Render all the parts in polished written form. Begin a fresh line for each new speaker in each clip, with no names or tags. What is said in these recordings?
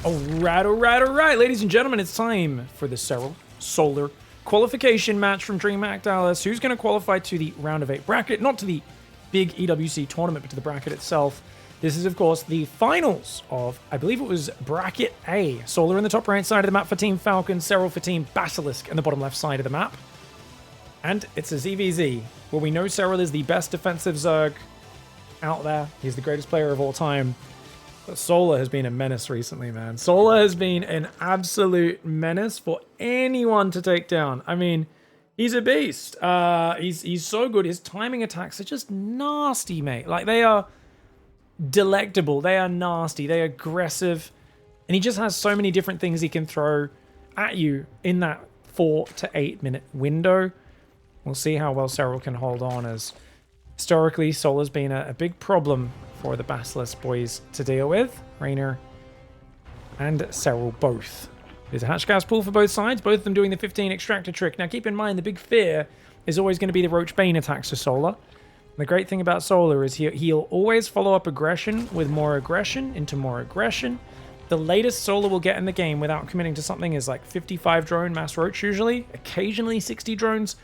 Alright, ladies and gentlemen, it's time for the SERRAL Solar qualification match from DreamHack Dallas. Who's going to qualify to the round of 8 bracket? Not to the big EWC tournament, but to the bracket itself. This is, of course, the finals of, I believe it was bracket A. Solar in the top right side of the map for Team Falcon, SERRAL for Team Basilisk in the bottom left side of the map. And it's a ZvZ, where we know SERRAL is the best defensive Zerg out there. He's the greatest player of all time. But Solar has been a menace recently, man. Solar has been an absolute menace for anyone to take down. I mean, he's a beast. He's so good. His timing attacks are just nasty, mate. Like, they are delectable. They are nasty. They are aggressive. And he just has so many different things he can throw at you in that 4 to 8 minute window. We'll see how well SERRAL can hold on, as historically Solar's been a big problem for the Basilisk boys to deal with. Raynor and SERRAL both. There's a hatch gas pool for both sides, both of them doing the 15 extractor trick. Now keep in mind, the big fear is always going to be the Roach Bane attacks to Solar. The great thing about Solar is he'll always follow up aggression with more aggression into more aggression. The latest Solar will get in the game without committing to something is like 55 drone mass Roach usually, occasionally 60 drones.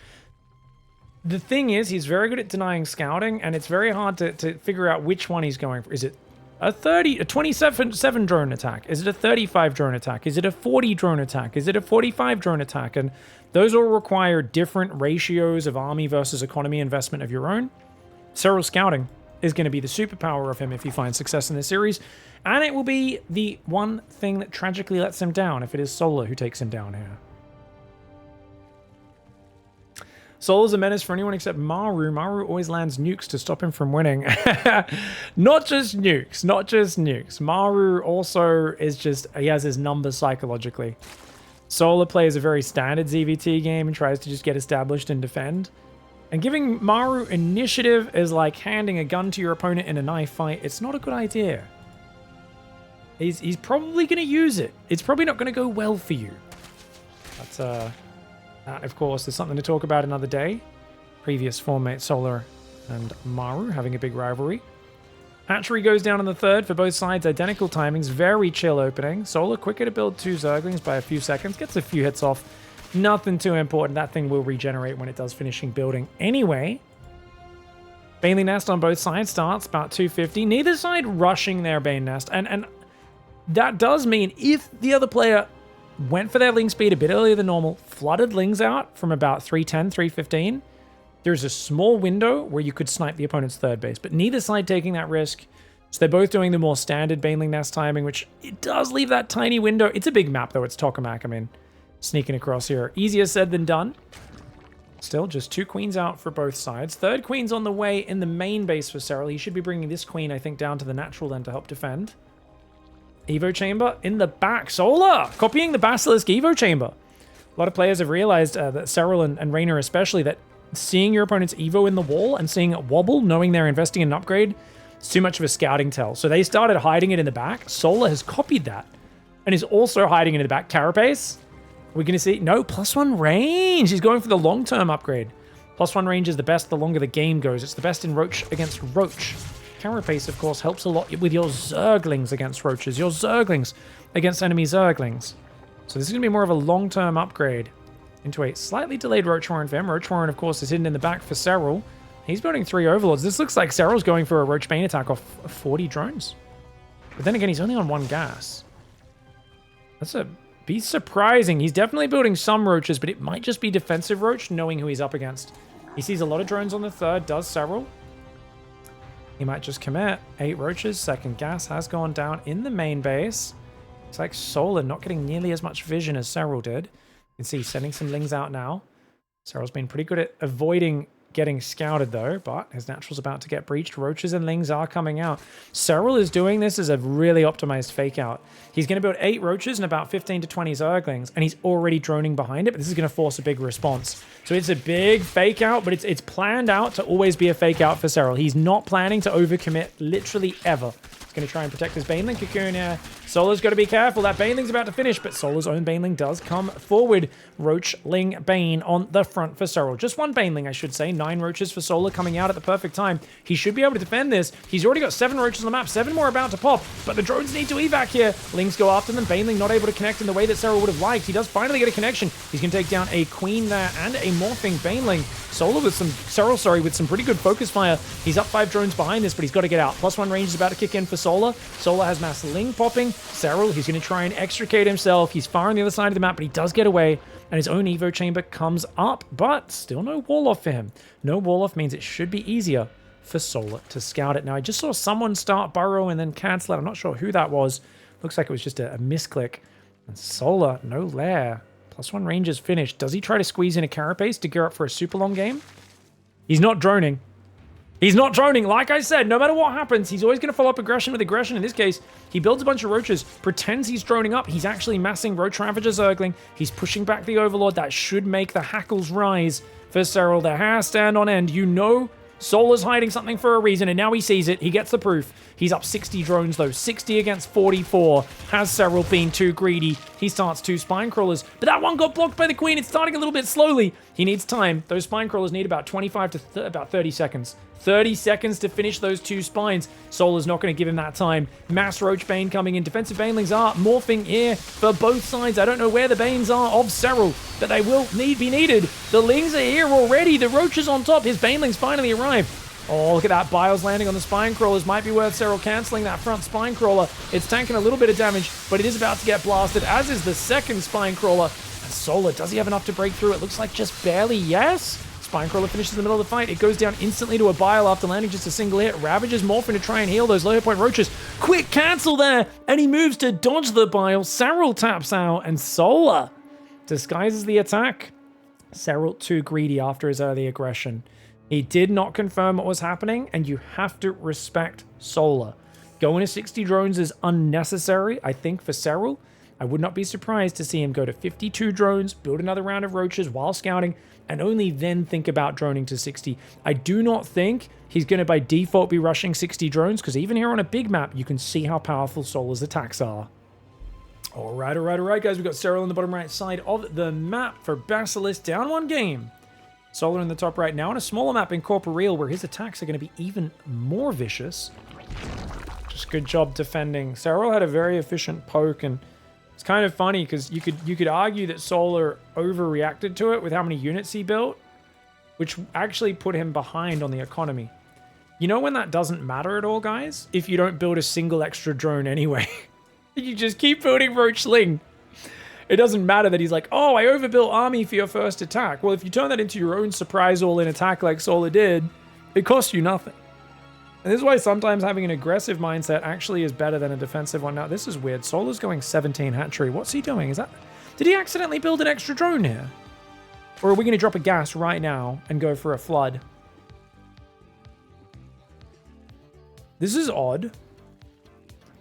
The thing is, he's very good at denying scouting, and it's very hard to figure out which one he's going for. Is it a 27 drone attack? Is it a 35 drone attack? Is it a 40 drone attack? Is it a 45 drone attack? And those all require different ratios of army versus economy investment of your own. SERRAL scouting is going to be the superpower of him if he finds success in this series, and it will be the one thing that tragically lets him down if it is Solar who takes him down here. Solar's a menace for anyone except Maru. Maru always lands nukes to stop him from winning. Not just nukes, not just nukes. Maru also is just, he has his number psychologically. Solar plays a very standard ZvT game and tries to just get established and defend. And giving Maru initiative is like handing a gun to your opponent in a knife fight. It's not a good idea. He's probably going to use it. It's probably not going to go well for you. But, that, of course, is something to talk about another day. Previous formate Solar and Maru having a big rivalry. Hatchery goes down in the third for both sides. Identical timings. Very chill opening. Solar quicker to build 2 Zerglings by a few seconds. Gets a few hits off. Nothing too important. That thing will regenerate when it does finishing building anyway. Baneling Nest on both sides starts about 250. Neither side rushing their Bane Nest. And that does mean if the other player went for their Ling speed a bit earlier than normal, flooded Lings out from about 310, 315, there's a small window where you could snipe the opponent's third base, but neither side taking that risk. So they're both doing the more standard Baneling Nest timing, which it does leave that tiny window. It's a big map, though. It's Tokamak. I mean, sneaking across here. Easier said than done. Still, just 2 queens out for both sides. Third queen's on the way in the main base for SERRAL. He should be bringing this queen, I think, down to the natural then to help defend. Evo chamber in the back. Solar copying the Basilisk Evo chamber. A lot of players have realized that SERRAL and Raynor especially, that seeing your opponent's Evo in the wall and seeing it wobble, knowing they're investing in an upgrade, it's too much of a scouting tell. So they started hiding it in the back. Solar has copied that and is also hiding it in the back. Carapace, we're going to see, no, +1 range. He's going for the long-term upgrade. +1 range is the best the longer the game goes. It's the best in Roach against Roach. Carapace, of course, helps a lot with your Zerglings against Roaches, your Zerglings against enemy Zerglings. So this is going to be more of a long-term upgrade into a slightly delayed Roach Warren for him. Roach Warren, of course, is hidden in the back for SERRAL. He's building 3 Overlords. This looks like SERRAL's going for a Roach Bane attack off 40 drones. But then again, he's only on 1 gas. That's be surprising. He's definitely building some Roaches, but it might just be defensive Roach, knowing who he's up against. He sees a lot of drones on the third, does SERRAL. He might just commit. 8 Roaches. Second gas has gone down in the main base. It's like Solar not getting nearly as much vision as SERRAL did. You can see he's sending some Lings out now. SERRAL's been pretty good at avoiding getting scouted though, but his natural's about to get breached. Roaches and Lings are coming out. SERRAL is doing this as a really optimized fake out. He's going to build 8 Roaches and about 15 to 20 Zerglings, and he's already droning behind it, but this is going to force a big response. So it's a big fake out, but it's planned out to always be a fake out for SERRAL. He's not planning to overcommit literally ever. He's going to try and protect his Baneling cocoon here. Solar's got to be careful. That Baneling's about to finish, but Solar's own Baneling does come forward. Roach, Ling, Bane on the front for SERRAL. Just 1 Baneling, I should say. 9 roaches for Solar coming out at the perfect time. He should be able to defend this. He's already got 7 roaches on the map, 7 more about to pop, but the drones need to evac here. Lings go after them. Baneling not able to connect in the way that Serral would have liked. He does finally get a connection. He's going to take down a Queen there and a morphing Baneling. Serral with some pretty good focus fire. He's up 5 drones behind this, but he's got to get out. +1 range is about to kick in for Solar. Solar has mass Ling popping. Serral, he's going to try and extricate himself. He's far on the other side of the map, but he does get away, and his own Evo chamber comes up, but still no wall off for him. No wall off means it should be easier for Solar to scout it. Now, I just saw someone start burrow and then cancel it. I'm not sure who that was. Looks like it was just a misclick. And Solar, no lair. +1 range is finished. Does he try to squeeze in a carapace to gear up for a super long game? He's not droning. He's not droning. Like I said, no matter what happens, he's always going to follow up aggression with aggression. In this case, he builds a bunch of roaches, pretends he's droning up. He's actually massing Roach Ravager Zergling. He's pushing back the Overlord. That should make the hackles rise for Serral. Their hair stand on end. You know Solar's hiding something for a reason, and now he sees it. He gets the proof. He's up 60 drones, though. 60 against 44. Has Serral been too greedy? He starts 2 spine crawlers, but that one got blocked by the Queen. It's starting a little bit slowly. He needs time. Those spine crawlers need about 25 to about 30 seconds. 30 seconds to finish those 2 spines. Solar's not going to give him that time. Mass Roach Bane coming in. Defensive Banelings are morphing here for both sides. I don't know where the Banes are of Serral, but they will be needed. The Lings are here already. The Roaches on top. His Banelings finally arrive. Oh, look at that. Biles landing on the spine crawlers. Might be worth Serral canceling that front spine crawler. It's tanking a little bit of damage, but it is about to get blasted, as is the second spine crawler. And Solar, does he have enough to break through? It looks like just barely, yes. Spinecrawler finishes in the middle of the fight. It goes down instantly to a Bile after landing just a single hit. Ravages morphing to try and heal those low hit point roaches. Quick cancel there, and he moves to dodge the Bile. Serral taps out, and Solar disguises the attack. Serral too greedy after his early aggression. He did not confirm what was happening, and you have to respect Solar. Going to 60 drones is unnecessary, I think, for Serral. I would not be surprised to see him go to 52 drones, build another round of roaches while scouting, and only then think about droning to 60. I do not think he's going to by default be rushing 60 drones, because even here on a big map, you can see how powerful Solar's attacks are. All right, guys. We've got Serral on the bottom right side of the map for Basilisk, down 1 game. Solar in the top right now on a smaller map, Incorporeal, where his attacks are going to be even more vicious. Just good job defending. Serral had a very efficient poke, and it's kind of funny because you could argue that Solar overreacted to it with how many units he built, which actually put him behind on the economy. You know when that doesn't matter at all, guys? If you don't build a single extra drone anyway. You just keep building Roach Ling. It doesn't matter that he's like, oh, I overbuilt army for your first attack. Well, if you turn that into your own surprise all-in attack like Solar did, it costs you nothing. And this is why sometimes having an aggressive mindset actually is better than a defensive one. Now, this is weird. Solar's going 17 hatchery. What's he doing? Did he accidentally build an extra drone here? Or are we going to drop a gas right now and go for a flood? This is odd.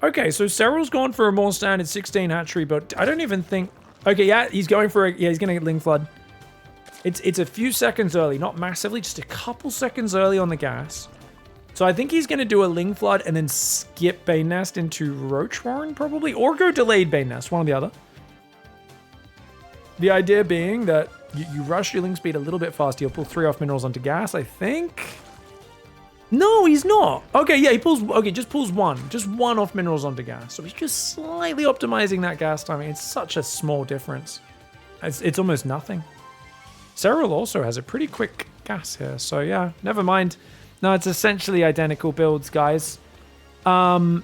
Okay, so Serral's gone for a more standard 16 hatchery, but I don't even think... Okay, yeah, he's going for he's going to get Ling Flood. It's a few seconds early, not massively, just a couple seconds early on the gas. So I think he's going to do a Ling Flood and then skip Bane Nest into Roach Warren, probably, or go delayed Bane Nest, one or the other. The idea being that you rush your Ling speed a little bit faster. You'll pull 3 off minerals onto gas, I think. No, he's not. Okay, yeah, he pulls... Okay, just pulls 1. Just 1 off minerals onto gas. So he's just slightly optimizing that gas timing. It's such a small difference. It's almost nothing. Serral also has a pretty quick gas here. So yeah, never mind. No, it's essentially identical builds, guys. Yeah,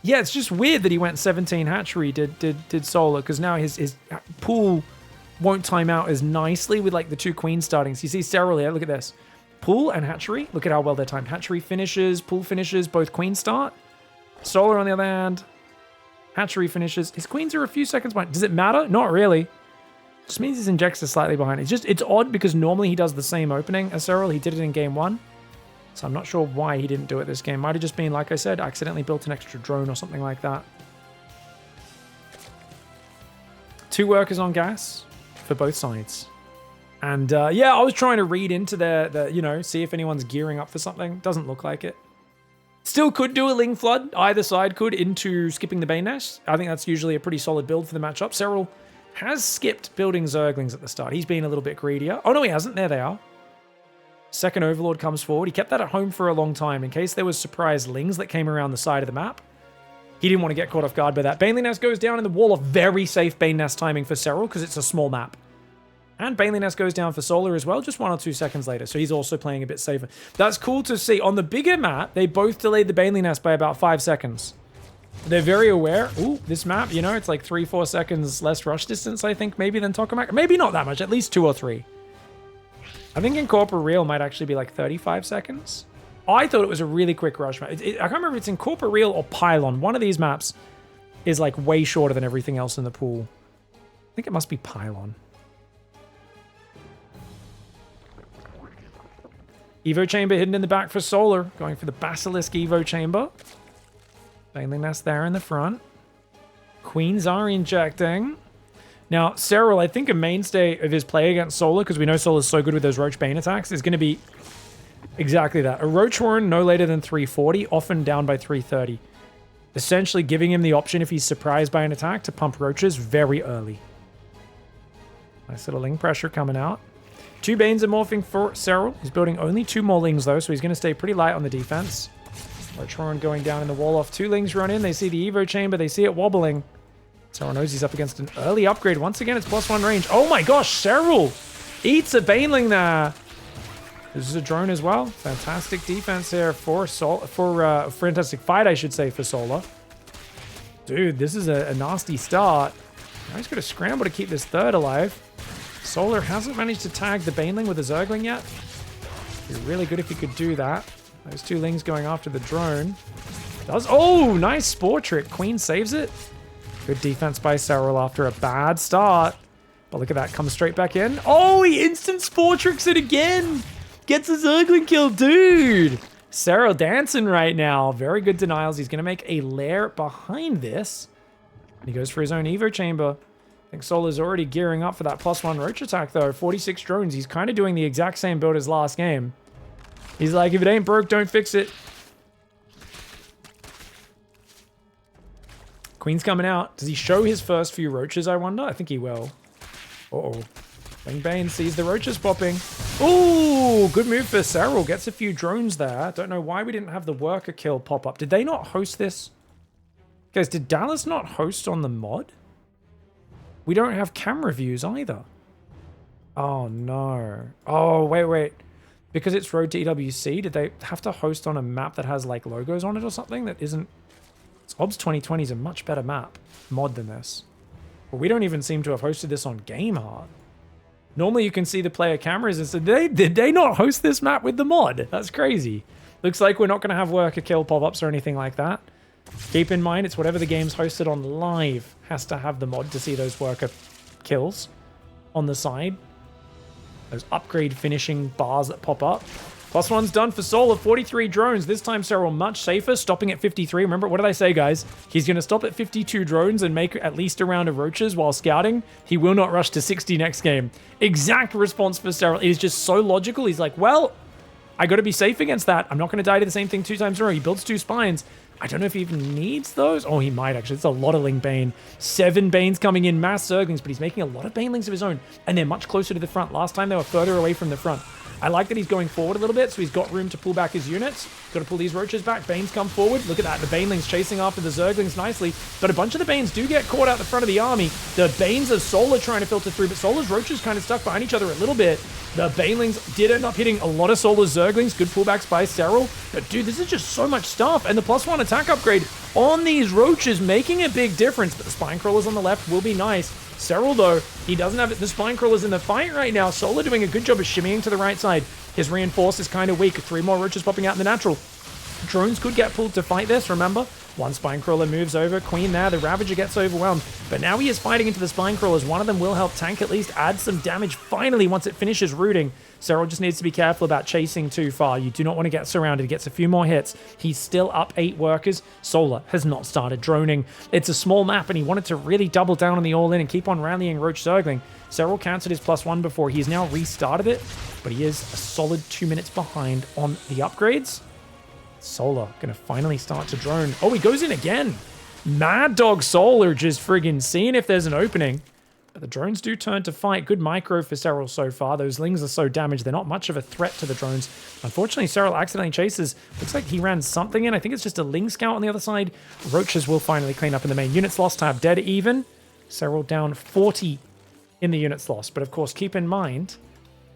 it's just weird that he went 17 hatchery, did Solar, because now his pool won't time out as nicely with like the 2 queen startings. You see Serral here, look at this. Pool and hatchery, look at how well they're timed. Hatchery finishes, pool finishes, both queen start. Solar, on the other hand, hatchery finishes. His queens are a few seconds behind. Does it matter? Not really. Just means his injects are slightly behind. It's odd because normally he does the same opening as Serral. He did it in game 1. So I'm not sure why he didn't do it this game. Might have just been, like I said, accidentally built an extra drone or something like that. 2 workers on gas for both sides. And yeah, I was trying to read into their, you know, see if anyone's gearing up for something. Doesn't look like it. Still could do a Ling Flood. Either side could into skipping the Bane Nest. I think that's usually a pretty solid build for the matchup. Serral has skipped building Zerglings at the start. He's been a little bit greedier. Oh, no, he hasn't. There they are. Second Overlord comes forward. He kept that at home for a long time in case there was surprise lings that came around the side of the map. He didn't want to get caught off guard by that. Baneley Nest goes down in the wall of very safe Bane Nest timing for SERRAL because it's a small map. And Baneley Nest goes down for Solar as well, just 1 or 2 seconds later. So he's also playing a bit safer. That's cool to see. On the bigger map, they both delayed the Baneley Nest by about 5 seconds. They're very aware. Ooh, this map, you know, it's like 3-4 seconds less rush distance, I think, maybe than Tokamak. Maybe not that much, at least 2 or 3. I think Incorporeal might actually be like 35 seconds. I thought it was a really quick rush map. I can't remember if it's Incorporeal or Pylon. One of these maps is like way shorter than everything else in the pool. I think it must be Pylon. Evo Chamber hidden in the back for Solar. Going for the Basilisk Evo Chamber. Baneley Nest there in the front. Queens are injecting. Now, SERRAL, I think a mainstay of his play against Solar, because we know Solar's so good with those Roach Bane attacks, is going to be exactly that. A Roach Horn no later than 340, often down by 330. Essentially giving him the option, if he's surprised by an attack, to pump Roaches very early. Nice little Ling pressure coming out. 2 Banes are morphing for SERRAL. He's building only 2 more Lings, though, so he's going to stay pretty light on the defense. Roach Horn going down in the wall off. 2 Lings run in. They see the Evo Chamber. They see it wobbling. SERRAL knows he's up against an early upgrade. Once again, it's +1 range. Oh my gosh, SERRAL eats a Baneling there. This is a drone as well. Fantastic defense here for fantastic fight, I should say, for Solar. Dude, this is a nasty start. Now he's got to scramble to keep this third alive. Solar hasn't managed to tag the Baneling with a Zergling yet. It'd be really good if he could do that. Those 2 Lings going after the drone. Oh, nice Spore Trick. Queen saves it. Good defense by SERRAL after a bad start. But look at that, comes straight back in. Oh, he instant Spore Tricks it again. Gets a Zergling kill, dude. SERRAL dancing right now. Very good denials. He's going to make a lair behind this. And he goes for his own Evo Chamber. I think Solar's already gearing up for that +1 Roach attack, though. 46 drones. He's kind of doing the exact same build as last game. He's like, if it ain't broke, don't fix it. Queen's coming out. Does he show his first few Roaches, I wonder? I think he will. Uh-oh. Bane sees the Roaches popping. Ooh, good move for SERRAL. Gets a few drones there. Don't know why we didn't have the worker kill pop up. Did they not host this? Guys, did Dallas not host on the mod? We don't have camera views either. Oh, no. Oh, wait. Because it's Road to EWC, did they have to host on a map that has, like, logos on it or something that isn't... OBS 2020 is a much better mod than this. But we don't even seem to have hosted this on GameHard. Normally you can see the player cameras and so did they not host this map with the mod? That's crazy. Looks like we're not going to have worker kill pop-ups or anything like that. Keep in mind, it's whatever the game's hosted on live has to have the mod to see those worker kills on the side. Those upgrade finishing bars that pop up. +1's done for Solar. 43 drones. This time SERRAL much safer, stopping at 53. Remember, what did I say, guys? He's going to stop at 52 drones and make at least a round of Roaches while scouting. He will not rush to 60 next game. Exact response for SERRAL. It is just so logical. He's like, well, I got to be safe against that. I'm not going to die to the same thing 2 times in a row. He builds 2 spines. I don't know if he even needs those. Oh, he might actually. It's a lot of Ling Bane. 7 Banes coming in, mass Zerglings, but he's making a lot of Banelings of his own. And they're much closer to the front. Last time they were further away from the front. I like that he's going forward a little bit, so he's got room to pull back his units. Got to pull these Roaches back. Banes come forward. Look at that. The Banelings chasing after the Zerglings nicely. But a bunch of the Banes do get caught out the front of the army. The Banes of Solar trying to filter through, but Solar's Roaches kind of stuck behind each other a little bit. The Banelings did end up hitting a lot of Solar's Zerglings. Good pullbacks by SERRAL. But dude, this is just so much stuff. And the +1 attack upgrade on these Roaches making a big difference. But the Spine Crawlers on the left will be nice. SERRAL, though, he doesn't have the Spine Crawlers in the fight right now. Solar doing a good job of shimmying to the right side. His reinforce is kind of weak. 3 more Roaches popping out in the natural. Drones could get pulled to fight this, remember? 1 Spine Crawler moves over. Queen there. The Ravager gets overwhelmed. But now he is fighting into the Spine Crawlers. One of them will help tank at least add some damage finally once it finishes rooting. SERRAL just needs to be careful about chasing too far. You do not want to get surrounded. He gets a few more hits. He's still up 8 workers. Solar has not started droning. It's a small map and he wanted to really double down on the all-in and keep on rallying Roach Zergling. SERRAL cancelled his +1 before. He's now restarted it, but he is a solid 2 minutes behind on the upgrades. Solar gonna finally start to drone. Oh, he goes in again. Mad Dog Solar just friggin' seeing if there's an opening. But the drones do turn to fight. Good micro for SERRAL so far. Those Lings are so damaged. They're not much of a threat to the drones. Unfortunately, SERRAL accidentally chases. Looks like he ran something in. I think it's just a Ling scout on the other side. Roaches will finally clean up in the main. Units lost tab dead even. SERRAL down 40 in the units lost. But of course, keep in mind,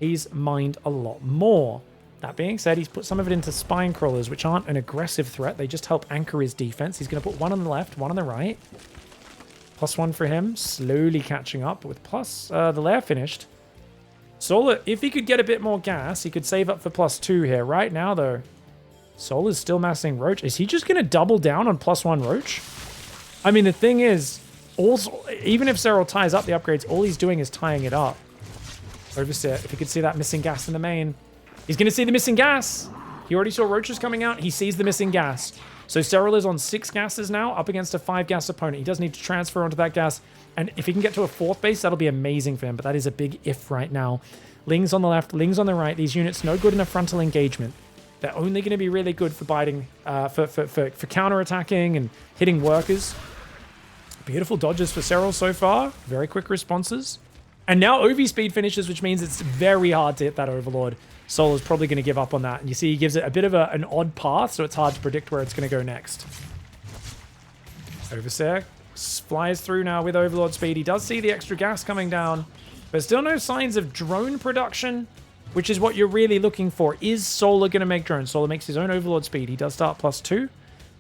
he's mined a lot more. That being said, he's put some of it into spine crawlers, which aren't an aggressive threat. They just help anchor his defense. He's going to put one on the left, one on the right. +1 for him, slowly catching up with plus. The lair finished. Solar, if he could get a bit more gas, he could save up for +2 here. Right now, though, Solar's still massing Roach. Is he just going to double down on +1 Roach? I mean, the thing is, also, even if SERRAL ties up the upgrades, all he's doing is tying it up. Overseer, if he could see that missing gas in the main. He's going to see the missing gas. He already saw Roaches coming out. He sees the missing gas. So SERRAL is on 6 gases now, up against a 5 gas opponent. He does need to transfer onto that gas. And if he can get to a 4th base, that'll be amazing for him. But that is a big if right now. Lings on the left, Lings on the right. These units no good in a frontal engagement. They're only going to be really good for biting, for counter-attacking and hitting workers. Beautiful dodges for SERRAL so far. Very quick responses. And now OV speed finishes, which means it's very hard to hit that Overlord. Solar's probably going to give up on that. And you see he gives it a bit of an odd path, so it's hard to predict where it's going to go next. Overseer flies through now with Overlord speed. He does see the extra gas coming down, but still no signs of drone production, which is what you're really looking for. Is Solar going to make drones? Solar makes his own Overlord speed. He does start +2.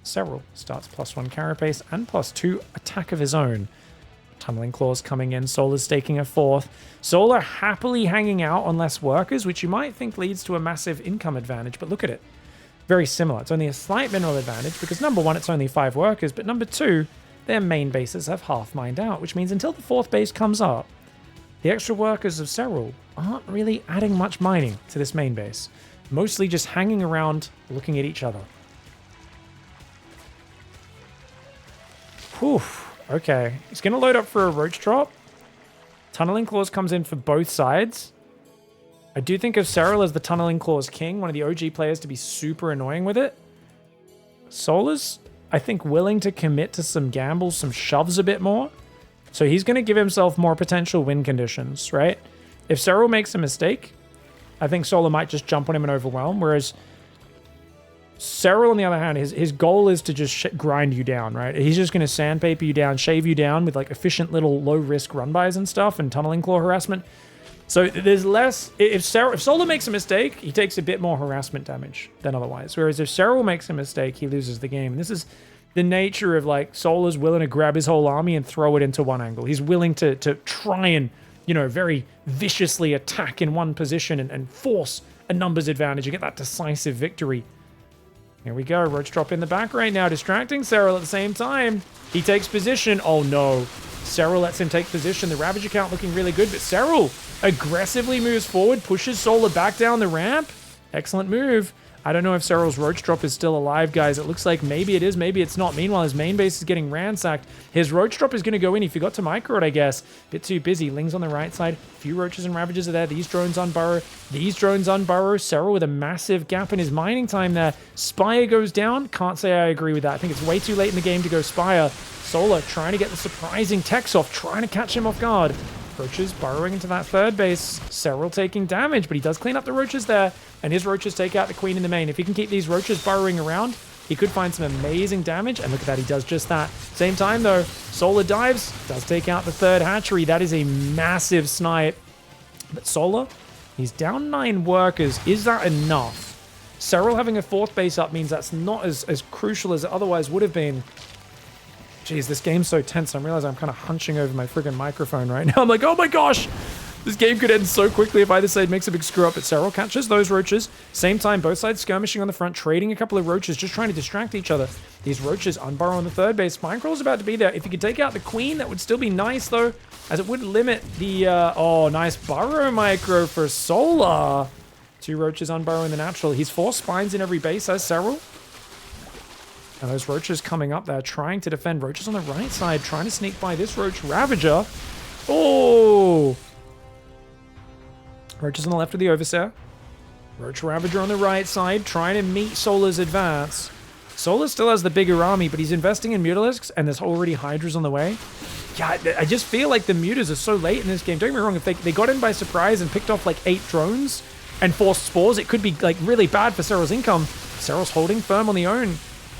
SERRAL starts +1 carapace and +2 attack of his own. Tunneling Claws coming in. Solar's staking a 4th. Solar happily hanging out on less workers, which you might think leads to a massive income advantage, but look at it. Very similar. It's only a slight mineral advantage because number 1, it's only 5 workers, but number 2, their main bases have half mined out, which means until the 4th base comes up, the extra workers of SERRAL aren't really adding much mining to this main base. Mostly just hanging around, looking at each other. Whew. Okay, he's going to load up for a Roach drop. Tunneling Claws comes in for both sides. I do think of SERRAL as the Tunneling Claws king, one of the OG players to be super annoying with it. Solar's, I think, willing to commit to some gambles, some shoves a bit more. So he's going to give himself more potential win conditions, right? If SERRAL makes a mistake, I think Solar might just jump on him and overwhelm, whereas SERRAL, on the other hand, his goal is to just grind you down, right? He's just going to sandpaper you down, shave you down with like efficient little low-risk run-bys and stuff and Tunneling Claw harassment. So there's less... If Solar makes a mistake, he takes a bit more harassment damage than otherwise. Whereas if SERRAL makes a mistake, he loses the game. And this is the nature of like Solar's willing to grab his whole army and throw it into one angle. He's willing to try and, you know, very viciously attack in one position and force a numbers advantage and get that decisive victory. Here we go. Roach drop in the back right now, distracting SERRAL at the same time. He takes position. Oh, no. SERRAL lets him take position. The Ravage account looking really good, but SERRAL aggressively moves forward, pushes Solar back down the ramp. Excellent move. I don't know if SERRAL's Roach drop is still alive, guys. It looks like maybe it is, maybe it's not. Meanwhile, his main base is getting ransacked. His Roach drop is going to go in. He forgot to micro it, I guess. Bit too busy. Lings on the right side. A few Roaches and Ravages are there. These drones unburrow. These drones unburrow. SERRAL with a massive gap in his mining time there. Spire goes down. Can't say I agree with that. I think it's way too late in the game to go Spire. Solar trying to get the surprising techs off, trying to catch him off guard. Roaches burrowing into that 3rd base. SERRAL taking damage, but he does clean up the Roaches there, and his Roaches take out the Queen in the main. If he can keep these Roaches burrowing around, he could find some amazing damage, and look at that, he does just that. Same time, though, Solar dives, does take out the 3rd hatchery. That is a massive snipe. But Solar, he's down 9 workers. Is that enough? SERRAL having a 4th base up means that's not as crucial as it otherwise would have been. Jeez, this game's so tense. I realize I'm kind of hunching over my friggin' microphone right now. I'm like, oh my gosh! This game could end so quickly if either side makes a big screw up. But SERRAL catches those Roaches. Same time, both sides skirmishing on the front, trading a couple of Roaches, just trying to distract each other. These Roaches unburrow on the 3rd base. Minecrawl's about to be there. If you could take out the Queen, that would still be nice, though, as it would limit the... oh, nice burrow micro for Solar. 2 Roaches unburrowing the natural. He's 4 spines in every base, as SERRAL. And those Roaches coming up there, trying to defend. Roaches on the right side, trying to sneak by this Roach Ravager. Oh! Roaches on the left of the Overseer. Roach Ravager on the right side, trying to meet Solar's advance. Solar still has the bigger army, but he's investing in Mutalisks, and there's already Hydras on the way. yeah, I just feel like the mutas are so late in this game. Don't get me wrong, if they got in by surprise and picked off like 8 drones and forced spores, it could be like really bad for Serral's income. Serral's holding firm on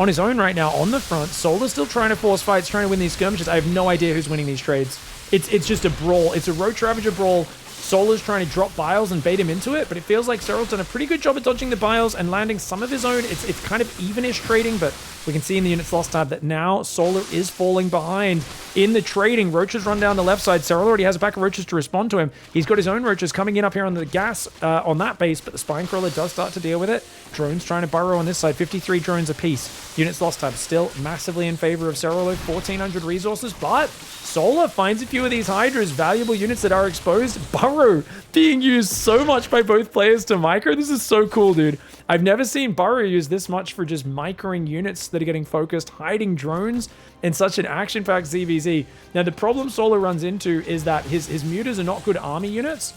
his own right now on the front. Solar's still trying to force fights, trying to win these skirmishes. I have no idea who's winning these trades. It's just a brawl. It's a Roach Ravager brawl. Solar's trying to drop Biles and bait him into it, but it feels like Serral's done a pretty good job at dodging the Biles and landing some of his own. It's kind of evenish trading, but we can see in the units lost tab that now Solar is falling behind in the trading. Roaches run down the left side. Serral already has a pack of Roaches to respond to him. He's got his own Roaches coming in up here on the gas on that base, but the Spinecrawler does start to deal with it. Drones trying to burrow on this side. 53 drones apiece. Units lost tab still massively in favor of Serral. 1,400 resources, but Solar finds a few of these Hydras, valuable units that are exposed. Burrow being used so much by both players to micro. This is so cool, dude. I've never seen Burrow used this much for just microing units that are getting focused, hiding drones in such an action-packed ZvZ. Now, the problem Solar runs into is that his mutas are not good army units.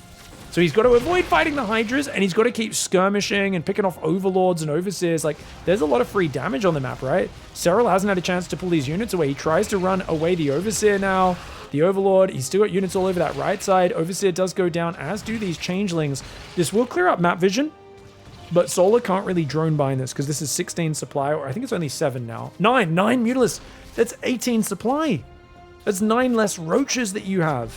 So he's got to avoid fighting the Hydras, and he's got to keep skirmishing and picking off Overlords and Overseers. Like, there's a lot of free damage on the map, right? Serral hasn't had a chance to pull these units away. He tries to run away the Overseer now. The Overlord, he's still got units all over that right side. Overseer does go down, as do these Changelings. This will clear up map vision, but Solar can't really drone bind this because this is 16 supply, or I think it's only 7 now. 9 Mutalists. That's 18 supply. That's 9 less Roaches that you have.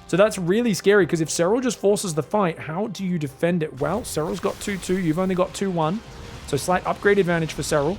So that's really scary, because if Serral just forces the fight, how do you defend it? Well, Serral's got 2-2. You've only got 2-1. So slight upgrade advantage for Serral.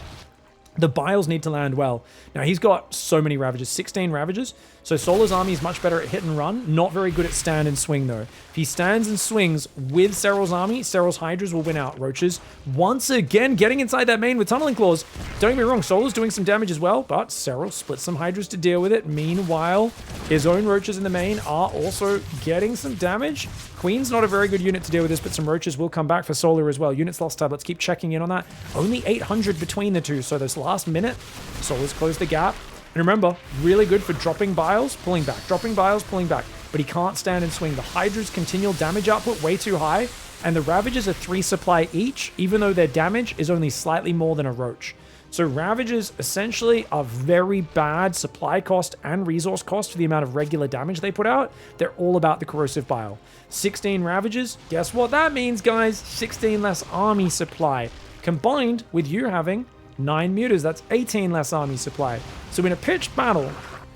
The Biles need to land well. Now, he's got so many Ravagers, 16 Ravagers. So Solar's army is much better at hit and run. Not very good at stand and swing, though. If he stands and swings with Serral's army, Serral's Hydras will win out. Roaches, once again, getting inside that main with Tunneling Claws. Don't get me wrong, Solar's doing some damage as well, but Serral splits some Hydras to deal with it. Meanwhile, his own Roaches in the main are also getting some damage. Queen's not a very good unit to deal with this, but some Roaches will come back for Solar as well. Units lost tab, let's keep checking in on that. Only 800 between the two, so this last minute, Solar's closed the gap. And remember, really good for dropping Biles, pulling back, dropping Biles, pulling back. But he can't stand and swing. The Hydra's continual damage output way too high, and the Ravagers are 3 supply each, even though their damage is only slightly more than a Roach. So Ravagers essentially are very bad supply cost and resource cost for the amount of regular damage they put out. They're all about the Corrosive Bile. 16 Ravagers, guess what that means, guys? 16 less army supply, combined with you having 9 mutas, that's 18 less army supply. So in a pitched battle,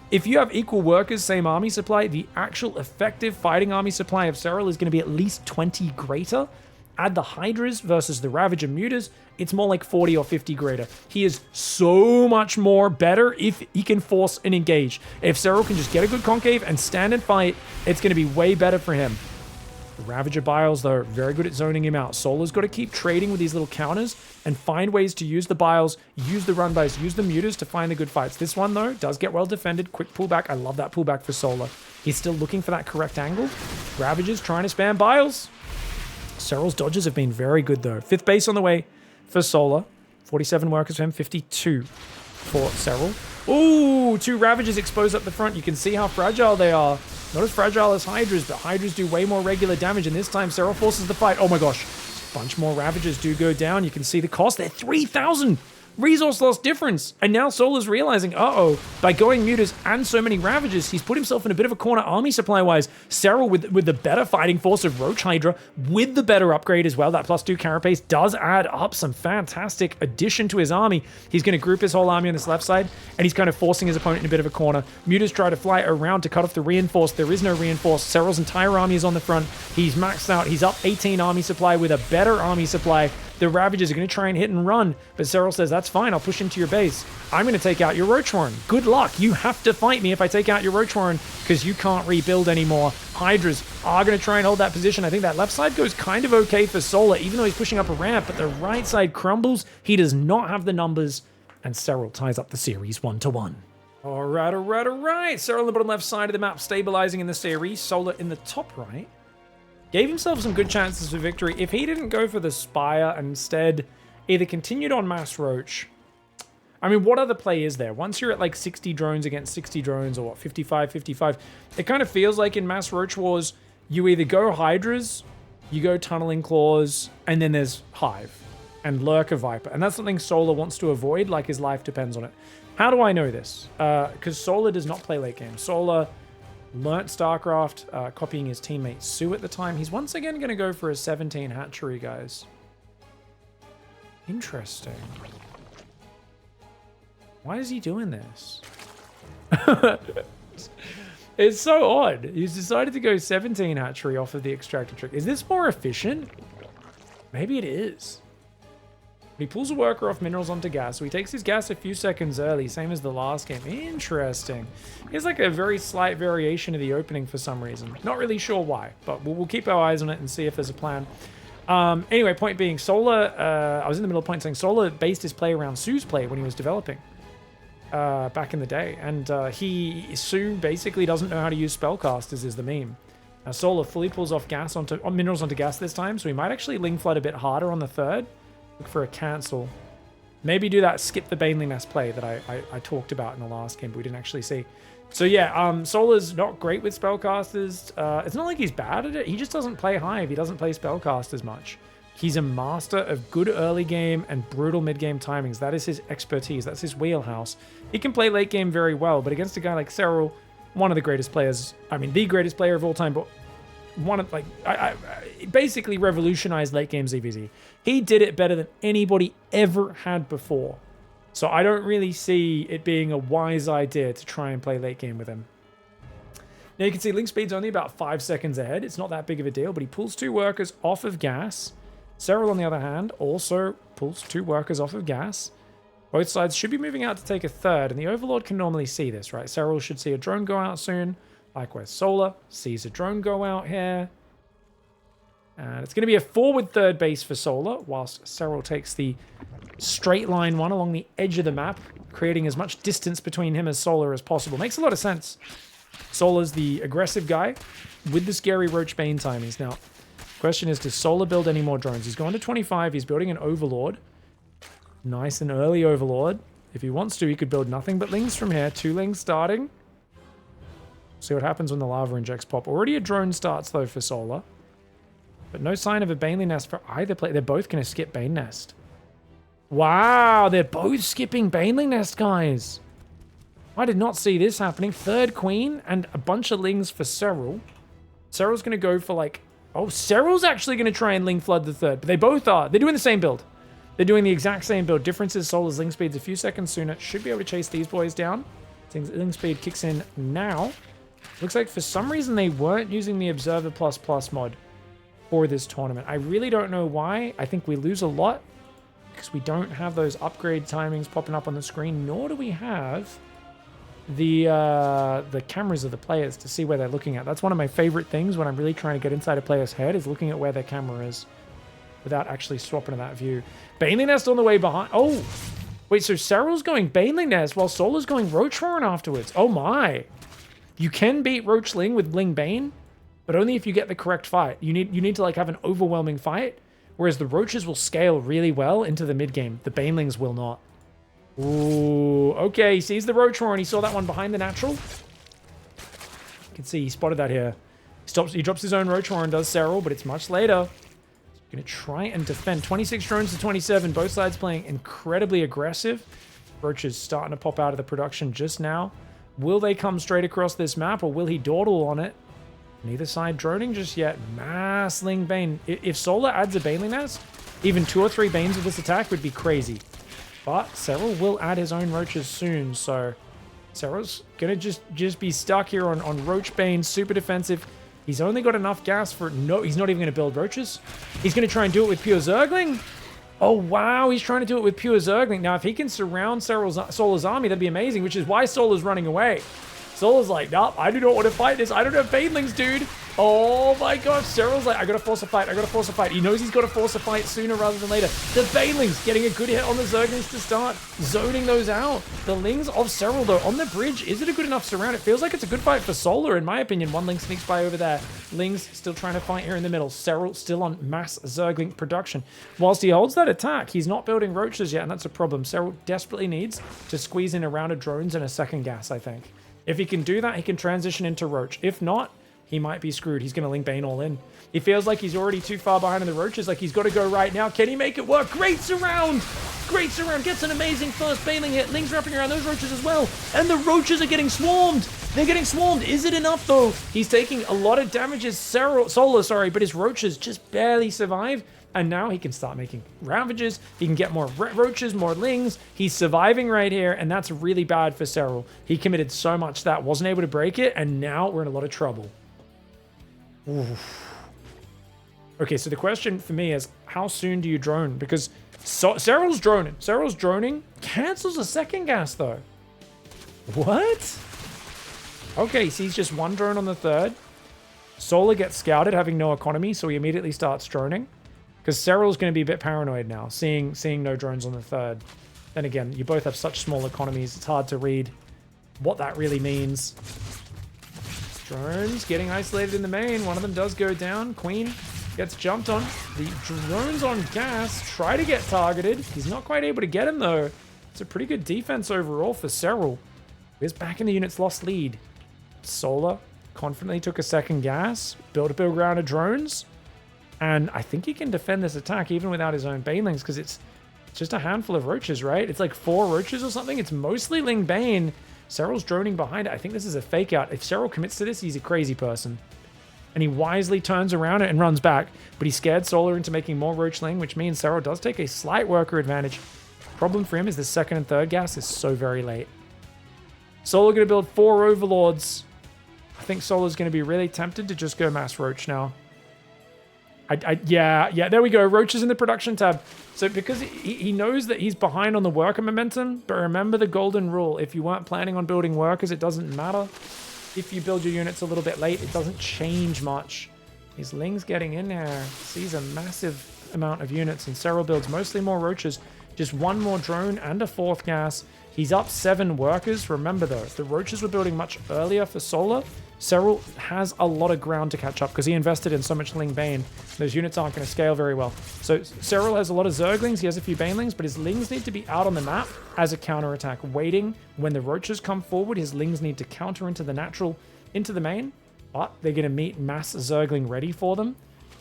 if you have equal workers, same army supply, the actual effective fighting army supply of Serral is going to be at least 20 greater. Add the Hydras versus the Ravager mutas, it's more like 40 or 50 greater. He is so much more better if he can force and engage. If Serral can just get a good concave and stand and fight, it's going to be way better for him. The Ravager Biles, though, very good at zoning him out. Solar's got to keep trading with these little counters and find ways to use the Biles, use the run bys, use the mutas to find the good fights. This one, though, does get well defended. Quick pullback. I love that pullback for Solar. He's still looking for that correct angle. Ravagers trying to spam Biles. Serral's dodges have been very good, though. 5th base on the way for Solar. 47 workers for him, 52 for Serral. Ooh, 2 Ravagers exposed up the front. You can see how fragile they are. Not as fragile as Hydras, but Hydras do way more regular damage, and this time Serral forces the fight. Oh my gosh. A bunch more Ravagers do go down. You can see the cost. They're 3,000 resource loss difference. And now Solar's realizing, uh-oh, by going mutas and so many Ravagers, he's put himself in a bit of a corner army supply-wise. Serral with the better fighting force of Roach Hydra, with the better upgrade as well. That +2 carapace does add up some fantastic addition to his army. He's going to group his whole army on this left side, and he's kind of forcing his opponent in a bit of a corner. Mutas try to fly around to cut off the reinforced. There is no reinforced. Serral's entire army is on the front. He's maxed out. He's up 18 army supply with a better army supply. The Ravagers are going to try and hit and run, but Serral says, that's fine, I'll push into your base. I'm going to take out your Roach Warren. Good luck. You have to fight me if I take out your Roach Warren, because you can't rebuild anymore. Hydras are going to try and hold that position. I think that left side goes kind of okay for Solar, even though he's pushing up a ramp, but the right side crumbles. He does not have the numbers, and Serral ties up the series 1-1. All right. Serral on the bottom left side of the map, stabilizing in the series. Solar in the top right. Gave himself some good chances for victory. If he didn't go for the Spire and instead either continued on Mass Roach. I mean, what other play is there? Once you're at like 60 drones against 60 drones, or what, 55, it kind of feels like in Mass Roach Wars, you either go Hydras, you go Tunneling Claws, and then there's Hive and Lurker Viper. And that's something Solar wants to avoid, like his life depends on it. How do I know this? Because Solar does not play late game. Solar learnt StarCraft, copying his teammate Sue at the time. He's once again going to go for a 17 hatchery, guys. Interesting. Why is he doing this? It's so odd. He's decided to go 17 hatchery off of the extractor trick. Is this more efficient? Maybe it is. He pulls a worker off minerals onto gas, so he takes his gas a few seconds early, same as the last game. Interesting. Here's like a very slight variation of the opening for some reason. Not really sure why, but we'll keep our eyes on it and see if there's a plan. Anyway, point being, Solar, I was in the middle of point saying Solar based his play around Sue's play when he was developing back in the day. And Sue basically doesn't know how to use spellcasters is the meme. Now Solar fully pulls off gas onto minerals onto gas this time, so he might actually Ling Flood a bit harder on the third. Look for a cancel. Maybe do that skip the Baneling Nest play that I talked about in the last game, but we didn't actually see. So yeah, Solar's not great with spellcasters. It's not like he's bad at it. He just doesn't play Hive. He doesn't play spellcasters much. He's a master of good early game and brutal mid game timings. That is his expertise. That's his wheelhouse. He can play late game very well, but against a guy like SERRAL, one of the greatest players, I mean, the greatest player of all time, but one of, like, I basically revolutionized late game ZvZ. He did it better than anybody ever had before. So I don't really see it being a wise idea to try and play late game with him. Now you can see Link speed's only about 5 seconds ahead. It's not that big of a deal, but he pulls 2 workers off of gas. SERRAL, on the other hand, also pulls 2 workers off of gas. Both sides should be moving out to take a third, and the Overlord can normally see this, right? SERRAL should see a drone go out soon. Likewise, Solar sees a drone go out here. And it's going to be a forward third base for Solar, whilst SERRAL takes the straight line one along the edge of the map, creating as much distance between him as Solar as possible. Makes a lot of sense. Solar's the aggressive guy with the scary Roach Bane timings. Now, question is, does Solar build any more drones? He's gone to 25. He's building an Overlord. Nice and early Overlord. If he wants to, he could build nothing but Lings from here. 2 Lings starting. See what happens when the lava injects pop. Already a drone starts, though, for Solar. But no sign of a Baneling Nest for either player. They're both going to skip Bane Nest. Wow, they're both skipping Baneling Nest, guys. I did not see this happening. Third Queen and a bunch of Lings for SERRAL. SERRAL's going to go for, like... Oh, SERRAL's actually going to try and Ling Flood the third. But they both are. They're doing the same build. They're doing the exact same build. Difference is Solar's Ling speed's a few seconds sooner. Should be able to chase these boys down. Ling speed kicks in now. Looks like for some reason they weren't using the Observer++ mod for this tournament. I really don't know why. I think we lose a lot because we don't have those upgrade timings popping up on the screen, nor do we have the cameras of the players to see where they're looking at. That's one of my favorite things when I'm really trying to get inside a player's head, is looking at where their camera is without actually swapping to that view. Baneling Nest on the way behind. Oh, wait, so SERRAL's going Baneling Nest while Solar's going Roach Roaring afterwards. Oh my. You can beat Roach Ling with Ling Bane, but only if you get the correct fight. You need to like have an overwhelming fight, whereas the Roaches will scale really well into the mid game. The Banelings will not. Ooh, okay, he sees the Roach Roar and he saw that one behind the natural. You can see he spotted that here. He drops his own Roach Roar and does SERRAL, but it's much later. He's going to try and defend. 26 drones to 27. Both sides playing incredibly aggressive. Roaches starting to pop out of the production just now. Will they come straight across this map, or will he dawdle on it? Neither side droning just yet. Mass Ling Bane. If Solar adds a Baneling Nest, even 2 or 3 Banes with this attack would be crazy. But SERRAL will add his own Roaches soon, so SERRAL's gonna just be stuck here on Roach Bane, super defensive. He's only got enough gas for... No, he's not even gonna build Roaches. He's gonna try and do it with pure Zergling. Oh, wow, he's trying to do it with pure Zergling. Now, if he can surround Solar's army, that'd be amazing, which is why Solar's running away. Solar's like, nope, I do not want to fight this. I don't have Banelings, dude. Oh my gosh, SERRAL's like, I gotta force a fight, I gotta force a fight. He knows he's gotta force a fight sooner rather than later. The Banelings getting a good hit on the Zerglings to start, zoning those out. The Lings of SERRAL, though, on the bridge. Is it a good enough surround? It feels like it's a good fight for Solar, in my opinion. One Ling sneaks by over there. Lings still trying to fight here in the middle. SERRAL still on mass Zergling production. Whilst he holds that attack, he's not building Roaches yet, and that's a problem. SERRAL desperately needs to squeeze in a round of drones and a second gas, I think. If he can do that, he can transition into Roach. If not, he might be screwed. He's going to Ling Bane all in. He feels like he's already too far behind in the Roaches, like he's got to go right now. Can he make it work? Great surround! Great surround, gets an amazing first baneling hit. Ling's wrapping around those roaches as well. And the roaches are getting swarmed. They're getting swarmed. Is it enough though? He's taking a lot of damages, Solar, but his roaches just barely survive. And now he can start making ravages. He can get more roaches, more lings. He's surviving right here, and that's really bad for SERRAL. He committed so much that wasn't able to break it, and now we're in a lot of trouble. Oof. Okay, so the question for me is, how soon do you drone? Because SERRAL's droning. SERRAL's droning. Cancels a second gas, though. What? Okay, sees just one drone on the third. Solar gets scouted, having no economy, so he immediately starts droning. Because SERRAL's going to be a bit paranoid now, seeing no drones on the third. Then again, you both have such small economies, it's hard to read what that really means. Drones getting isolated in the main. One of them does go down. Queen gets jumped on. The drones on gas try to get targeted. He's not quite able to get him, though. It's a pretty good defense overall for SERRAL. He's back in the unit's lost lead. Solar confidently took a second gas, built a big round of drones. And I think he can defend this attack even without his own banelings, because it's just a handful of roaches, right? It's like 4 roaches or something. It's mostly Ling Bane. SERRAL's droning behind it. I think this is a fake out. If SERRAL commits to this, he's a crazy person. And he wisely turns around it and runs back. But he scared Solar into making more roach ling, which means SERRAL does take a slight worker advantage. Problem for him is the second and third gas is so very late. Solar going to build 4 overlords. I think Solar's going to be really tempted to just go mass roach now. Yeah, there we go. Roaches in the production tab. So because he knows that he's behind on the worker momentum, but remember the golden rule. If you weren't planning on building workers, it doesn't matter. If you build your units a little bit late, it doesn't change much. His Ling's getting in there. Sees a massive amount of units, and SERRAL builds mostly more roaches. Just 1 more drone and a 4th gas. He's up 7 workers. Remember though, the roaches were building much earlier for Solar. SERRAL has a lot of ground to catch up because he invested in so much Ling Bane. Those units aren't going to scale very well. So SERRAL has a lot of Zerglings. He has a few Banelings, but his Lings need to be out on the map as a counterattack, waiting. When the roaches come forward, his Lings need to counter into the main, but they're going to meet mass Zergling ready for them,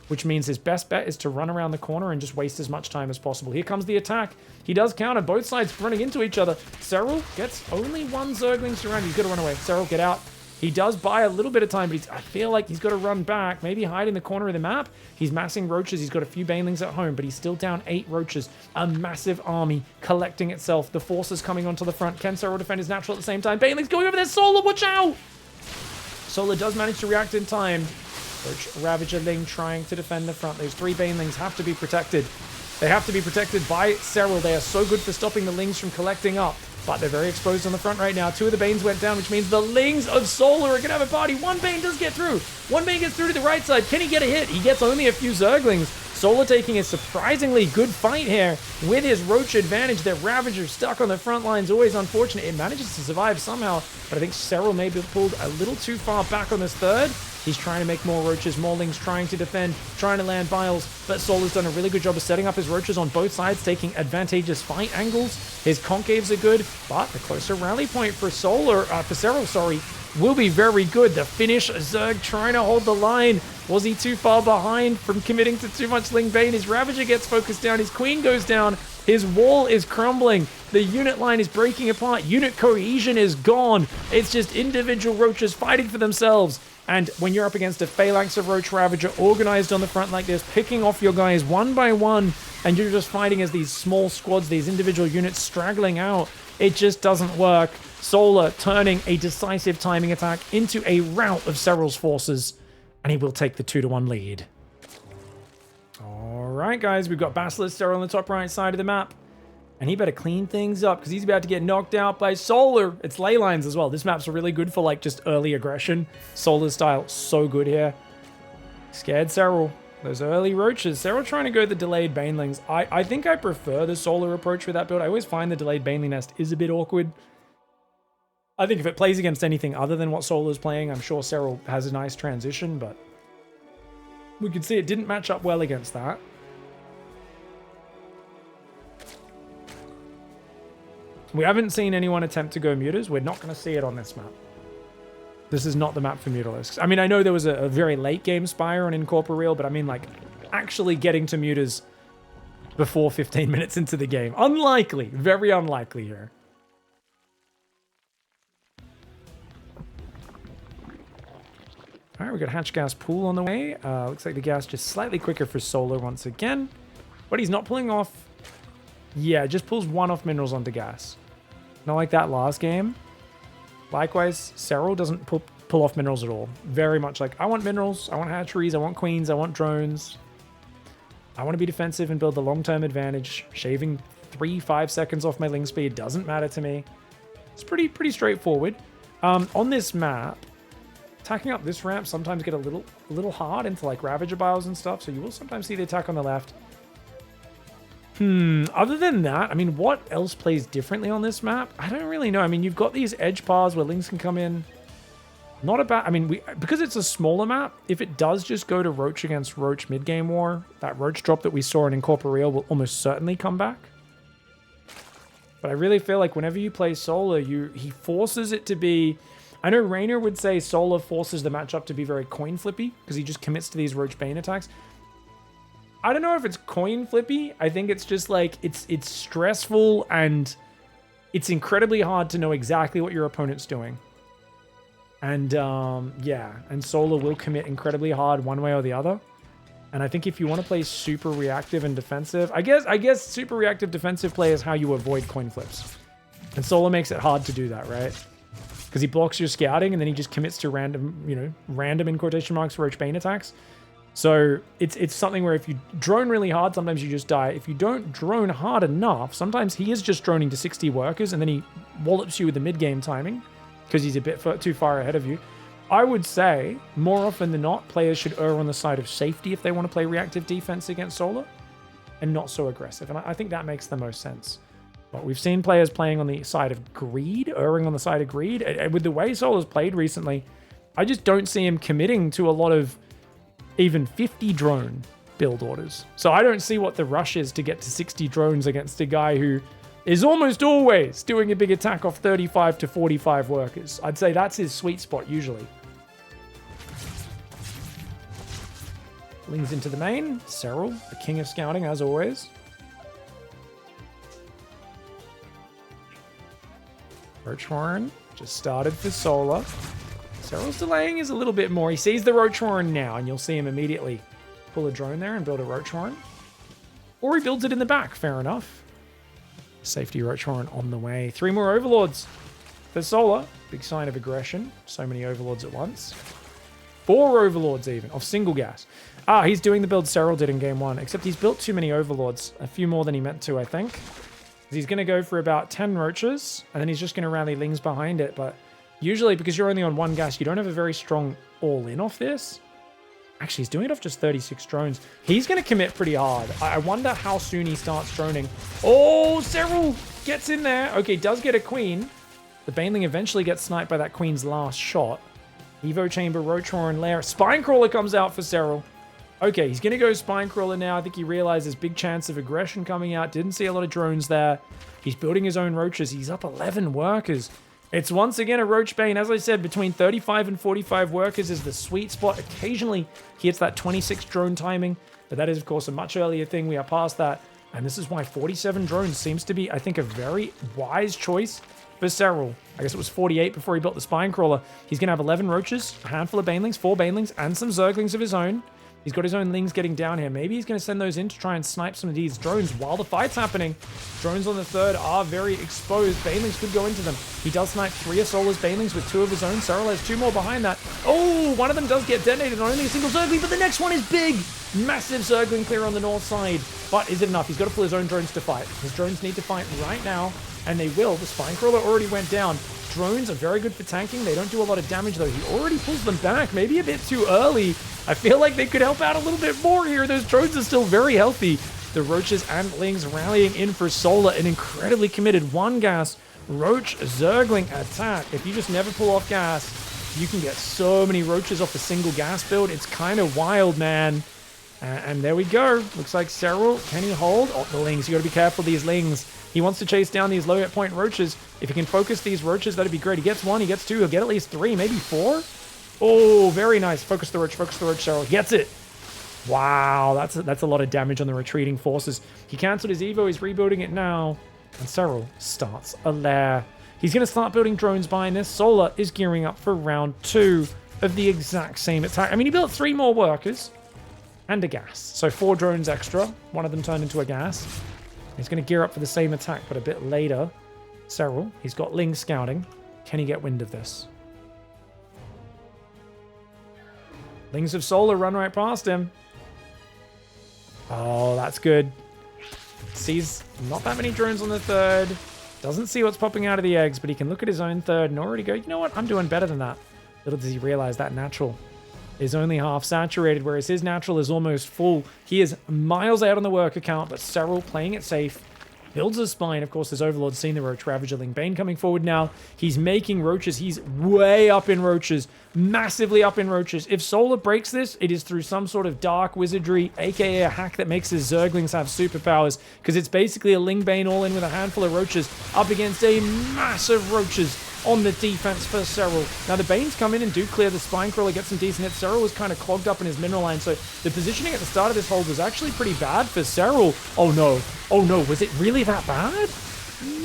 which means his best bet is to run around the corner and just waste as much time as possible. Here comes the attack. He does counter, both sides running into each other. SERRAL gets only 1 Zergling surrounded. He's got to run away. SERRAL, get out. He does buy a little bit of time, but I feel like he's got to run back, maybe hide in the corner of the map. He's massing roaches. He's got a few banelings at home, but he's still down 8 roaches. A massive army collecting itself. The forces coming onto the front. Can SERRAL defend his natural at the same time? Banelings going over there. Solar, watch out! Solar does manage to react in time. Roach Ravager Ling trying to defend the front. Those 3 banelings have to be protected. They have to be protected by SERRAL. They are so good for stopping the Lings from collecting up. But they're very exposed on the front right now. 2 of the Banes went down, which means the Lings of Solar are going to have a party. 1 Bane does get through. 1 Bane gets through to the right side. Can he get a hit? He gets only a few Zerglings. Solar taking a surprisingly good fight here with his Roach advantage. Their Ravager stuck on the front lines. Always unfortunate. It manages to survive somehow. But I think SERRAL may be pulled a little too far back on this third. He's trying to make more roaches, more Lings trying to defend, trying to land vials, but Solar's done a really good job of setting up his roaches on both sides, taking advantageous fight angles. His concaves are good, but the closer rally point for SERRAL, will be very good. The finish, Zerg trying to hold the line. Was he too far behind from committing to too much Ling Bane? His Ravager gets focused down, his Queen goes down, his wall is crumbling, the unit line is breaking apart, unit cohesion is gone. It's just individual roaches fighting for themselves. And when you're up against a phalanx of Roach Ravager organized on the front like this, picking off your guys one by one, and you're just fighting as these small squads, these individual units straggling out, it just doesn't work. Solar turning a decisive timing attack into a rout of SERRAL's forces, and he will take the 2-1 lead. All right, guys, we've got Basilisk SERRAL on the top right side of the map. And he better clean things up because he's about to get knocked out by Solar. It's Ley Lines as well. This map's really good for like just early aggression. Solar style, so good here. Scared SERRAL. Those early roaches. SERRAL trying to go the delayed banelings. I think I prefer the Solar approach with that build. I always find the delayed baneling nest is a bit awkward. I think if it plays against anything other than what Solar's playing, I'm sure SERRAL has a nice transition, but we could see it didn't match up well against that. We haven't seen anyone attempt to go mutas. We're not going to see it on this map. This is not the map for mutalisks. I mean, I know there was a very late game Spire on Incorporeal, but I mean, like, actually getting to mutas before 15 minutes into the game. Unlikely. Very unlikely here. All right, we got hatch gas pool on the way. Looks like the gas just slightly quicker for solar once again. But he's not pulling off... Yeah, just pulls one off minerals onto gas. Not like that last game. Likewise, SERRAL doesn't pull off minerals at all. Very much like, I want minerals, I want hatcheries, I want queens, I want drones. I want to be defensive and build the long-term advantage. Shaving 3-5 seconds off my ling speed doesn't matter to me. It's pretty straightforward. On this map, attacking up this ramp sometimes get a little hard into like Ravager biles and stuff, so you will sometimes see the attack on the left. Other than that, I mean, what else plays differently on this map? I don't really know. I mean, you've got these edge paths where lings can come in. Not about, I mean, because it's a smaller map, if it does just go to Roach against Roach mid-game war, that Roach drop that we saw in Incorporeal will almost certainly come back. But I really feel like whenever you play Solar, he forces it to be... I know Rainer would say Solar forces the matchup to be very coin flippy because he just commits to these Roach Bane attacks. I don't know if it's coin flippy. I think it's just like it's stressful and it's incredibly hard to know exactly what your opponent's doing. And yeah, and Solar will commit incredibly hard one way or the other. And I think if you want to play super reactive and defensive, I guess super reactive defensive play is how you avoid coin flips. And Solar makes it hard to do that, right? Because he blocks your scouting and then he just commits to random, random in quotation marks Roach Bane attacks. So it's something where if you drone really hard, sometimes you just die. If you don't drone hard enough, sometimes he is just droning to 60 workers and then he wallops you with the mid-game timing because he's a bit too far ahead of you. I would say, more often than not, players should err on the side of safety if they want to play reactive defense against Solar and not so aggressive. And I think that makes the most sense. But we've seen players playing on the side of greed, erring on the side of greed. And with the way Solar's played recently, I just don't see him committing to a lot of even 50 drone build orders. So I don't see what the rush is to get to 60 drones against a guy who is almost always doing a big attack off 35 to 45 workers. I'd say that's his sweet spot usually. Lings into the main. SERRAL, the king of scouting as always. Roach Warren just started for Solar. SERRAL's delaying is a little bit more. He sees the Roach Warren now, and you'll see him immediately pull a drone there and build a Roach Warren. Or he builds it in the back, fair enough. Safety Roach Warren on the way. 3 more Overlords for Solar. Big sign of aggression. So many Overlords at once. 4 Overlords even, of single gas. He's doing the build SERRAL did in game 1, except he's built too many Overlords. A few more than he meant to, I think. He's going to go for about 10 Roaches, and then he's just going to rally Lings behind it, but usually, because you're only on 1 gas, you don't have a very strong all-in off this. Actually, he's doing it off just 36 drones. He's going to commit pretty hard. I wonder how soon he starts droning. Oh, SERRAL gets in there. Okay, does get a queen. The Baneling eventually gets sniped by that queen's last shot. Evo Chamber, Roach Warren, Lair. Spinecrawler comes out for SERRAL. Okay, he's going to go Spinecrawler now. I think he realizes big chance of aggression coming out. Didn't see a lot of drones there. He's building his own Roaches. He's up 11 workers. It's once again a Roach Bane. As I said, between 35 and 45 workers is the sweet spot. Occasionally, he hits that 26 drone timing, but that is, of course, a much earlier thing. We are past that, and this is why 47 drones seems to be, I think, a very wise choice for SERRAL. I guess it was 48 before he built the Spinecrawler. He's going to have 11 Roaches, a handful of Banelings, 4 Banelings, and some Zerglings of his own. He's got his own Lings getting down here. Maybe he's going to send those in to try and snipe some of these drones while the fight's happening. Drones on the 3rd are very exposed. Banelings could go into them. He does snipe 3 of Solar's Banelings with 2 of his own. SERRAL has 2 more behind that. Oh, one of them does get detonated on only a single Zergling, but the next one is big. Massive Zergling clear on the north side. But is it enough? He's got to pull his own drones to fight. His drones need to fight right now, and they will. The Spinecrawler already went down. Drones are very good for tanking. They don't do a lot of damage, though. He already pulls them back, maybe a bit too early. I feel like they could help out a little bit more here. Those drones are still very healthy. The Roaches and Lings rallying in for Solar. An incredibly committed 1 gas Roach Zergling attack. If you just never pull off gas, you can get so many Roaches off a single gas build. It's kind of wild, man. And there we go. Looks like SERRAL. Can he hold? Oh, the Lings. You got to be careful of these Lings. He wants to chase down these low hit point Roaches. If he can focus these Roaches, that'd be great. He gets 1, he gets 2, he'll get at least 3, maybe 4. Oh, very nice. Focus the Roach, SERRAL. Gets it. Wow, that's a lot of damage on the retreating forces. He cancelled his Evo, he's rebuilding it now. And SERRAL starts a lair. He's going to start building drones behind this. Solar is gearing up for round 2 of the exact same attack. I mean, he built 3 more workers and a gas. So 4 drones extra. One of them turned into a gas. He's going to gear up for the same attack, but a bit later. SERRAL, he's got Ling scouting. Can he get wind of this? Lings of Solar run right past him. Oh, that's good. Sees not that many drones on the third. Doesn't see what's popping out of the eggs, but he can look at his own third and already go, you know what? I'm doing better than that. Little does he realize that natural is only half saturated, whereas his natural is almost full. He is miles out on the worker count, but SERRAL playing it safe. Builds a spine. Of course, his Overlord seen the Roach Ravager. Ling Bane coming forward now. He's making roaches. He's way up in roaches. Massively up in roaches. If Solar breaks this, it is through some sort of dark wizardry, aka a hack that makes his Zerglings have superpowers, because it's basically a Ling Bane all in with a handful of roaches up against a massive roaches on the defense for SERRAL. Now, the Banes come in and do clear the Spine Crawler, get some decent hits. SERRAL was kind of clogged up in his mineral line, so the positioning at the start of this hold was actually pretty bad for SERRAL. Oh no. Oh no, was it really that bad?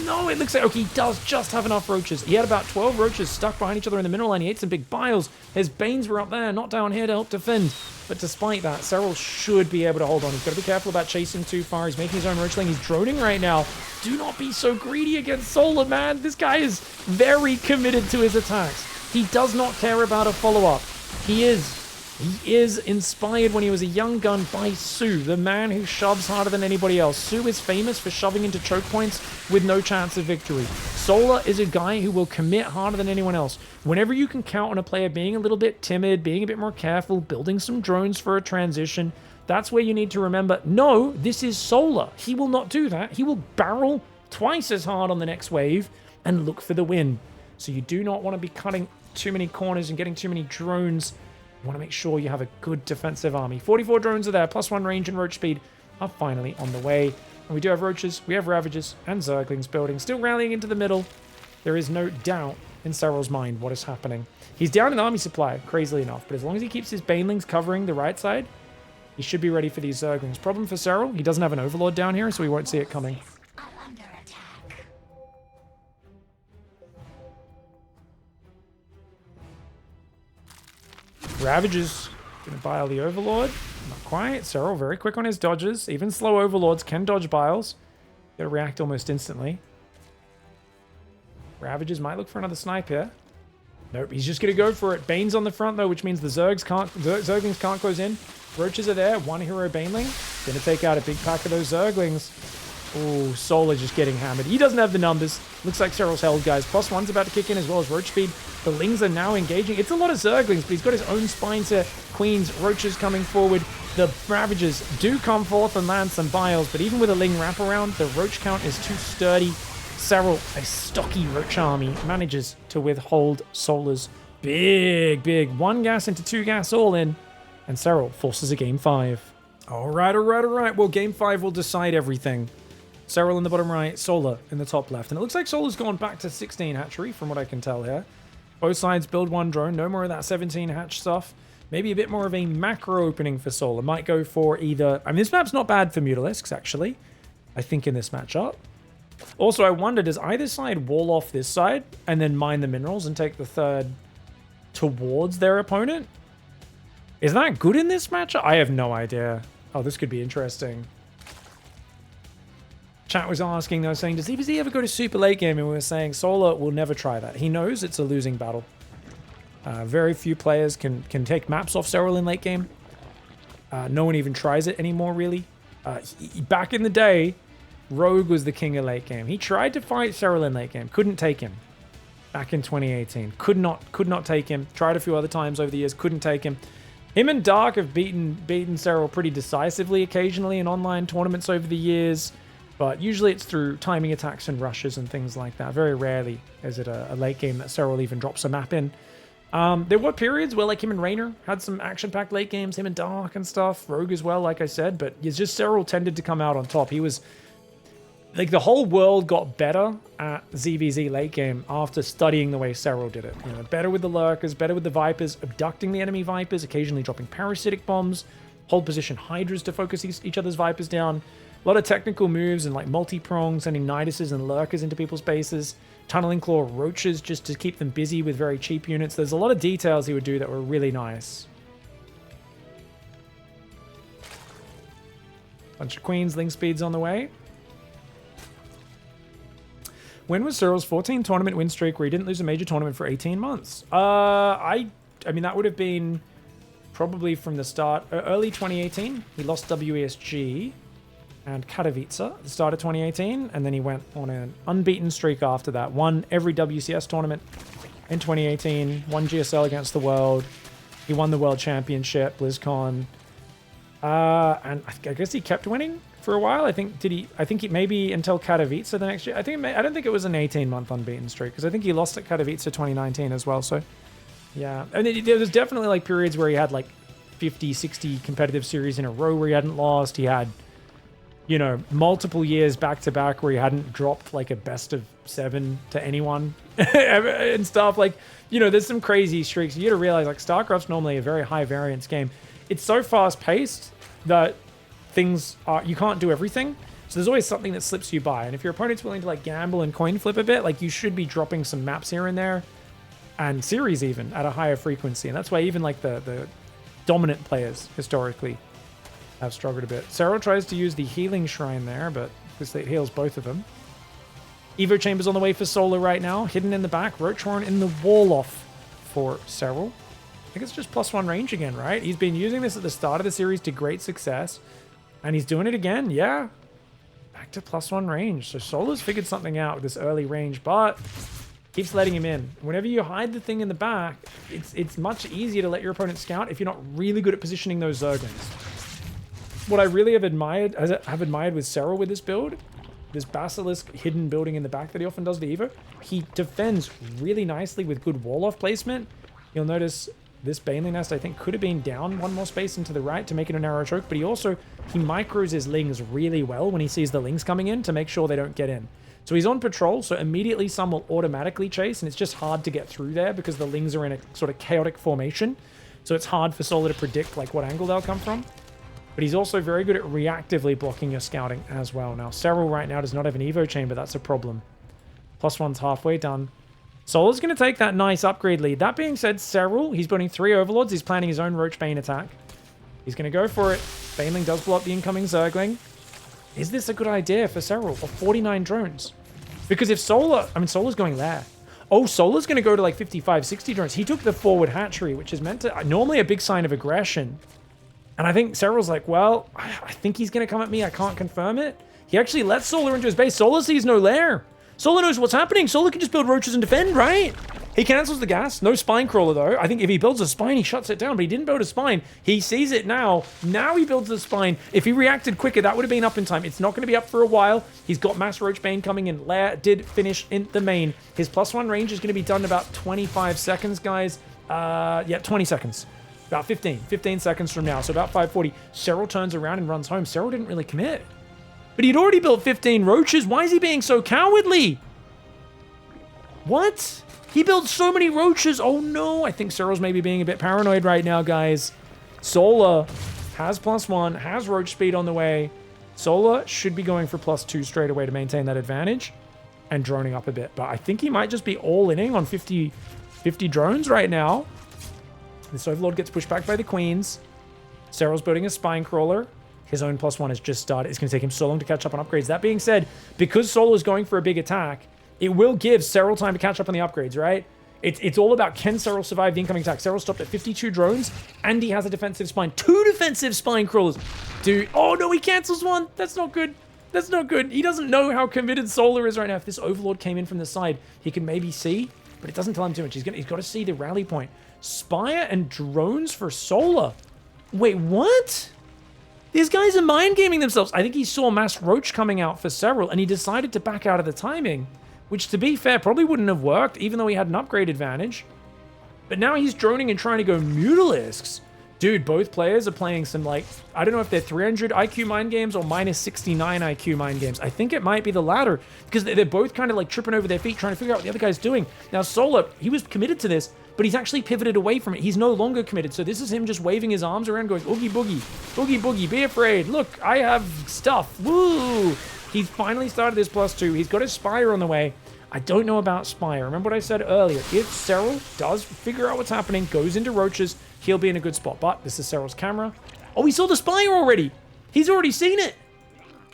No, it looks like, okay, he does just have enough roaches. He had about 12 roaches stuck behind each other in the mineral line. He ate some big biles. His Banes were up there, not down here to help defend. But despite that, SERRAL should be able to hold on. He's got to be careful about chasing too far. He's making his own roachling. He's droning right now. Do not be so greedy against Solar, man. This guy is very committed to his attacks. He does not care about a follow-up. He is inspired when he was a young gun by Su, the man who shoves harder than anybody else. Su is famous for shoving into choke points with no chance of victory. Solar is a guy who will commit harder than anyone else. Whenever you can count on a player being a little bit timid, being a bit more careful, building some drones for a transition, that's where you need to remember, no, this is Solar. He will not do that. He will barrel twice as hard on the next wave and look for the win. So you do not want to be cutting too many corners and getting too many drones. You want to make sure you have a good defensive army. 44 drones are there, +1 range and roach speed are finally on the way. And we do have roaches, we have Ravagers, and Zerglings building. Still rallying into the middle. There is no doubt in SERRAL's mind what is happening. He's down in army supply, crazily enough, but as long as he keeps his Banelings covering the right side, he should be ready for these Zerglings. Problem for SERRAL, he doesn't have an Overlord down here, so he won't see it coming. Ravagers gonna bile the Overlord. Not quite. SERRAL very quick on his dodges. Even slow Overlords can dodge biles. Gotta react almost instantly. Ravagers might look for another snipe here. Nope, he's just gonna go for it. Bane's on the front though, which means the Zerglings can't close in. Roaches are there. One hero Baneling. Gonna take out a big pack of those Zerglings. Ooh, Solar just getting hammered. He doesn't have the numbers. Looks like SERRAL's held, guys. +1's about to kick in as well as Roach Speed. The Lings are now engaging. It's a lot of Zerglings, but he's got his own spines here. Queens, Roaches coming forward. The Ravagers do come forth and land some biles, but even with a Ling wraparound, the Roach count is too sturdy. SERRAL, a stocky Roach army, manages to withhold Solar's big 1 gas into 2 gas all in, and SERRAL forces a game 5. All right. Well, game 5 will decide everything. SERRAL in the bottom right, Solar in the top left. And it looks like Solar's gone back to 16 hatchery, from what I can tell here. Both sides build 1 drone. No more of that 17 hatch stuff. Maybe a bit more of a macro opening for Solar. Might go for either... I mean, this map's not bad for Mutalisks, actually. I think in this matchup. Also, I wonder, does either side wall off this side and then mine the minerals and take the third towards their opponent? Is that good in this matchup? I have no idea. Oh, this could be interesting. Chat was asking, though, saying, does ZvZ ever go to super late game? And we were saying Solar will never try that. He knows it's a losing battle. Very few players can take maps off SERRAL in late game. No one even tries it anymore, really. Back in the day, Rogue was the king of late game. He tried to fight SERRAL in late game. Couldn't take him. Back in 2018. Could not take him. Tried a few other times over the years. Couldn't take him. Him and Dark have beaten SERRAL pretty decisively occasionally in online tournaments over the years. But usually it's through timing attacks and rushes and things like that. Very rarely is it a late game that SERRAL even drops a map in. There were periods where like him and Raynor had some action-packed late games, him and Dark and stuff. Rogue as well, like I said. But it's just SERRAL tended to come out on top. He was... Like, the whole world got better at ZvZ late game after studying the way SERRAL did it. You know, better with the Lurkers, better with the Vipers, abducting the enemy Vipers, occasionally dropping parasitic bombs, hold position Hydras to focus each other's Vipers down. A lot of technical moves and like multi-prong, sending Niduses and Lurkers into people's bases. Tunneling Claw Roaches just to keep them busy with very cheap units. There's a lot of details he would do that were really nice. Bunch of Queens, Link Speeds on the way. When was SERRAL's 14 tournament win streak where he didn't lose a major tournament for 18 months? I mean, that would have been probably from the start, early 2018. He lost WESG and Katowice at the start of 2018, and then he went on an unbeaten streak after that. Won every WCS tournament in 2018, won GSL against the world. He won the World Championship, BlizzCon, and I guess he kept winning for a while. I think he maybe until Katowice the next year. I don't think it was an 18-month unbeaten streak, because I think he lost at Katowice 2019 as well. So yeah, and there was definitely like periods where he had like 50, 60 competitive series in a row where he hadn't lost. He had, you know, multiple years back to back where he hadn't dropped like a best of 7 to anyone and stuff. Like, you know, there's some crazy streaks. You got to realize like StarCraft's normally a very high variance game. It's so fast paced that you can't do everything. So there's always something that slips you by. And if your opponent's willing to like gamble and coin flip a bit, like you should be dropping some maps here and there and series even at a higher frequency. And that's why even like the dominant players historically have struggled a bit. SERRAL tries to use the healing shrine there, but because it heals both of them. Evo Chamber's on the way for Solar right now. Hidden in the back. Roachhorn in the wall off for SERRAL. I think it's just +1 range again, right? He's been using this at the start of the series to great success. And he's doing it again, yeah. Back to +1 range. So Solar's figured something out with this early range, but keeps letting him in. Whenever you hide the thing in the back, it's much easier to let your opponent scout if you're not really good at positioning those Zerglings. What I really have admired with SERRAL with this build, this Basilisk hidden building in the back that he often does to Evo, he defends really nicely with good wall-off placement. You'll notice this Baneling Nest, I think, could have been down one more space into the right to make it a narrow choke, but he micros his Lings really well when he sees the Lings coming in to make sure they don't get in. So he's on patrol, so immediately some will automatically chase, and it's just hard to get through there because the Lings are in a sort of chaotic formation. So it's hard for Solar to predict like what angle they'll come from. But he's also very good at reactively blocking your scouting as well. Now, SERRAL right now does not have an Evo Chamber. That's a problem. +1's halfway done. Solar's going to take that nice upgrade lead. That being said, SERRAL, he's building 3 Overlords. He's planning his own Roach Bane attack. He's going to go for it. Baneling does blow up the incoming Zergling. Is this a good idea for SERRAL? Or 49 drones? Because if Solar's going there. Oh, Solar's going to go to like 55, 60 drones. He took the forward hatchery, which is meant to... normally a big sign of aggression. And I think SERRAL's like, well, I think he's going to come at me. I can't confirm it. He actually lets Solar into his base. Solar sees no lair. Solar knows what's happening. Solar can just build roaches and defend, right? He cancels the gas. No spine crawler, though. I think if he builds a spine, he shuts it down. But he didn't build a spine. He sees it now. Now he builds the spine. If he reacted quicker, that would have been up in time. It's not going to be up for a while. He's got Mass Roach Bane coming in. Lair did finish in the main. His +1 range is going to be done in about 25 seconds, guys. Yeah, 20 seconds. About 15 seconds from now, so about 5:40. SERRAL turns around and runs home. SERRAL didn't really commit. But he'd already built 15 roaches. Why is he being so cowardly? What? He built so many roaches. Oh no, I think SERRAL's maybe being a bit paranoid right now, guys. Solar has +1, has roach speed on the way. Solar should be going for +2 straight away to maintain that advantage and droning up a bit. But I think he might just be all-inning on 50 drones right now. This Overlord gets pushed back by the Queens. SERRAL's building a Spine Crawler. His own +1 has just started. It's going to take him so long to catch up on upgrades. That being said, because Solar's going for a big attack, it will give SERRAL time to catch up on the upgrades, right? It's all about, can SERRAL survive the incoming attack? SERRAL stopped at 52 drones, and he has a defensive spine. 2 defensive Spine Crawlers. Dude, oh no, he cancels one. That's not good. That's not good. He doesn't know how committed Solar is right now. If this Overlord came in from the side, he can maybe see, but it doesn't tell him too much. He's got to see the rally point. Spire and drones for Solar. Wait, what? These guys are mind gaming themselves. I think he saw Mass Roach coming out for SERRAL, and he decided to back out of the timing, which, to be fair, probably wouldn't have worked, even though he had an upgrade advantage. But now he's droning and trying to go Mutalisks. Dude, both players are playing some, like, I don't know if they're 300 IQ mind games or -69 IQ mind games. I think it might be the latter, because they're both kind of like tripping over their feet, trying to figure out what the other guy's doing. Now, Solar, he was committed to this, but he's actually pivoted away from it. He's no longer committed. So this is him just waving his arms around going, oogie boogie, boogie boogie, be afraid. Look, I have stuff. Woo! He's finally started this +2. He's got his Spire on the way. I don't know about Spire. Remember what I said earlier. If SERRAL does figure out what's happening, goes into roaches, he'll be in a good spot. But this is SERRAL's camera. Oh, he saw the Spire already. He's already seen it.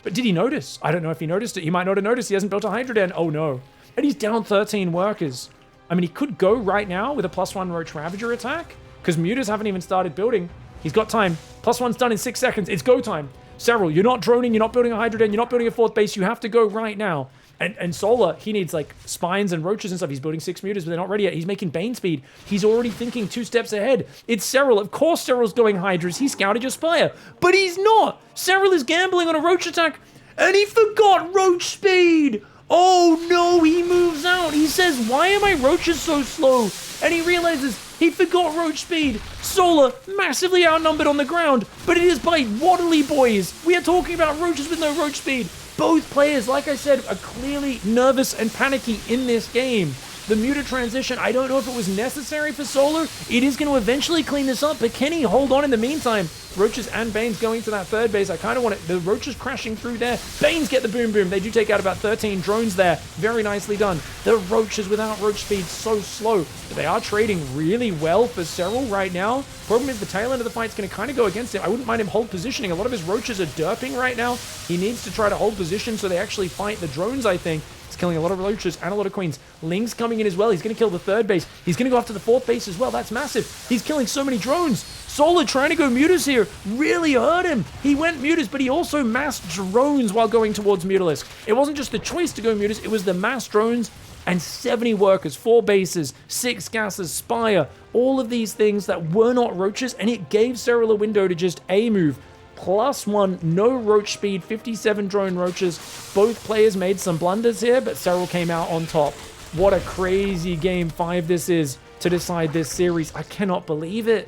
But did he notice? I don't know if he noticed it. He might not have noticed. He hasn't built a Hydra Den. Oh, no. And he's down 13 workers. I mean, he could go right now with a +1 Roach Ravager attack because mutas haven't even started building. He's got time. +1's done in 6 seconds. It's go time. SERRAL, you're not droning. You're not building a Hydra Den. You're not building a 4th base. You have to go right now. And Solar, he needs like spines and roaches and stuff. He's building 6 mutas, but they're not ready yet. He's making Bane speed. He's already thinking 2 steps ahead. It's SERRAL. Of course SERRAL's going Hydras. He scouted your Spire. But he's not. SERRAL is gambling on a roach attack. And he forgot roach speed. Oh no, he moves out. He says, why are my roaches so slow? And he realizes he forgot roach speed. Solar, massively outnumbered on the ground, but it is by Waddly boys. We are talking about roaches with no roach speed. Both players, like I said, are clearly nervous and panicky in this game. The muta transition, I don't know if it was necessary for Solar. It is going to eventually clean this up, but can he hold on in the meantime? Roaches and Banes going to that 3rd base. I kind of want it. The Roaches crashing through there. Banes get the boom boom. They do take out about 13 drones there. Very nicely done. The Roaches without roach speed, so slow. But they are trading really well for SERRAL right now. Problem is the tail end of the fight's going to kind of go against him. I wouldn't mind him hold positioning. A lot of his Roaches are derping right now. He needs to try to hold position so they actually fight the drones, I think. He's killing a lot of roaches and a lot of queens. Ling's coming in as well. He's going to kill the 3rd base. He's going to go after the 4th base as well. That's massive. He's killing so many drones. Solar trying to go mutas here really hurt him. He went mutas, but he also massed drones while going towards Mutalisk. It wasn't just the choice to go mutas. It was the mass drones and 70 workers, 4 bases, 6 gases, Spire, all of these things that were not roaches, and it gave SERRAL a window to just A-move. +1, no roach speed, 57 drone roaches. Both players made some blunders here, but SERRAL came out on top. What a crazy game 5 this is to decide this series. I cannot believe it.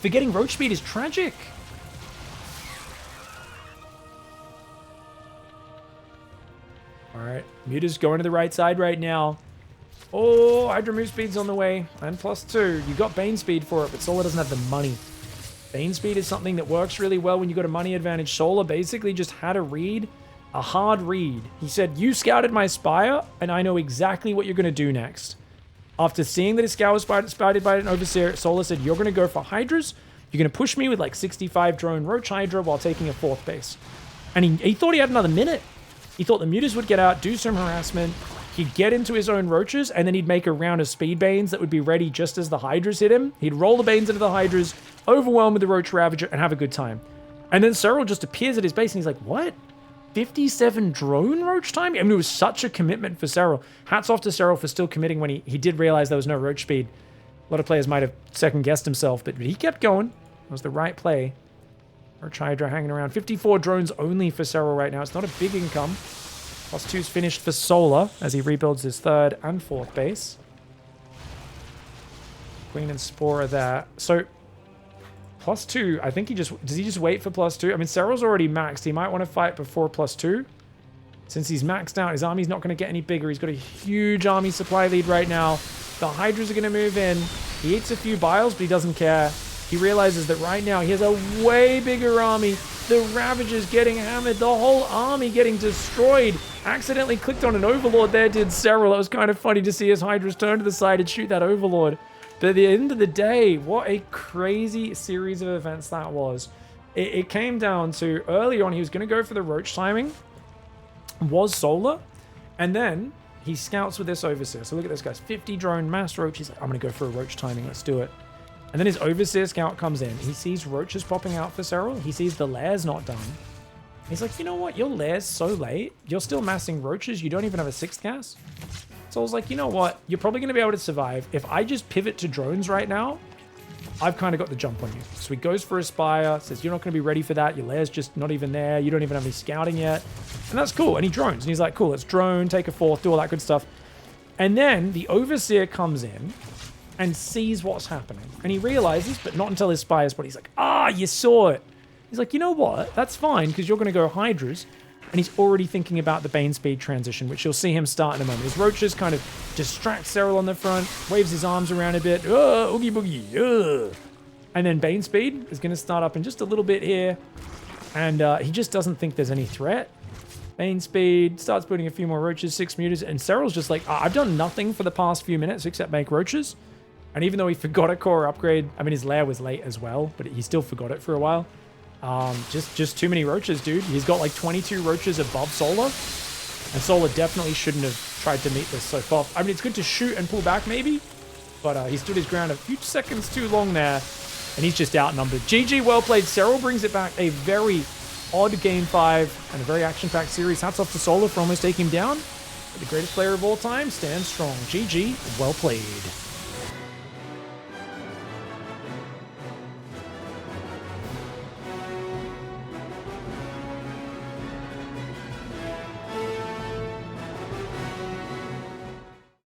Forgetting roach speed is tragic. All right, Muta's going to the right side right now. Oh, Hydra move speed's on the way. And +2. You got Bane speed for it, but Solar doesn't have the money. Bane speed is something that works really well when you got a money advantage. Solar basically just had a read, a hard read. He said, you scouted my Spire, and I know exactly what you're going to do next. After seeing that his scout was spotted by an Overseer, Solar said, you're going to go for Hydras. You're going to push me with like 65 drone Roach Hydra while taking a 4th base. And he thought he had another minute. He thought the mutas would get out, do some harassment. He'd get into his own Roaches, and then he'd make a round of Speed Banes that would be ready just as the Hydras hit him. He'd roll the Banes into the Hydras, overwhelm with the Roach Ravager, and have a good time. And then SERRAL just appears at his base, and he's like, what? 57 drone Roach time? I mean, it was such a commitment for SERRAL. Hats off to SERRAL for still committing when he did realize there was no Roach speed. A lot of players might have second-guessed himself, but he kept going. It was the right play. Roach Hydra hanging around. 54 drones only for SERRAL right now. It's not a big income. +2's finished for Solar as he rebuilds his 3rd and 4th base. Queen and Spore are there. So, +2, I think does he just wait for +2? I mean, SERRAL's already maxed. He might want to fight before +2. Since he's maxed out, his army's not going to get any bigger. He's got a huge army supply lead right now. The Hydras are going to move in. He eats a few biles, but he doesn't care. He realizes that right now he has a way bigger army. The Ravagers getting hammered. The whole army getting destroyed. Accidentally clicked on an Overlord there, did SERRAL. It was kind of funny to see his Hydras turn to the side and shoot that Overlord. But at the end of the day, what a crazy series of events that was. It came down to early on, he was going to go for the Roach timing. Was Solar. And then he scouts with this Overseer. So look at this, guys. 50 drone mass Roach. He's like, I'm going to go for a Roach timing. Let's do it. And then his Overseer scout comes in. He sees Roaches popping out for SERRAL. He sees the lair's not done. He's like, you know what? Your lair's so late. You're still massing Roaches. You don't even have a 6th gas. So I was like, you know what? You're probably going to be able to survive. If I just pivot to drones right now, I've kind of got the jump on you. So he goes for a Spire, says, you're not going to be ready for that. Your lair's just not even there. You don't even have any scouting yet. And that's cool. And he drones. And he's like, cool, let's drone, take a 4th, do all that good stuff. And then the Overseer comes in and sees what's happening. And he realizes, but not until his Spire's, but he's like, you saw it. He's like, you know what? That's fine, because you're going to go Hydras. and he's already thinking about the Bane speed transition, which you'll see him start in a moment. His roaches kind of distract SERRAL on the front, waves his arms around a bit, oogie boogie, and then Bane speed is going to start up in just a little bit here, and he just doesn't think there's any threat. Bane speed, starts putting a few more roaches, 6 meters, and SERRAL's just like, I've done nothing for the past few minutes except make roaches. And even though he forgot a core upgrade, I mean, his lair was late as well, but he still forgot it for a while. Just too many roaches, dude. He's got like 22 roaches above Solar, and Solar definitely shouldn't have tried to meet this so far. I mean, it's good to shoot and pull back maybe, but he stood his ground a few seconds too long there, and he's just outnumbered. GG, well played. SERRAL brings it back. A very odd Game 5 and a very action-packed series. Hats off to Solar for almost taking him down. But the greatest player of all time stands strong. GG, well played.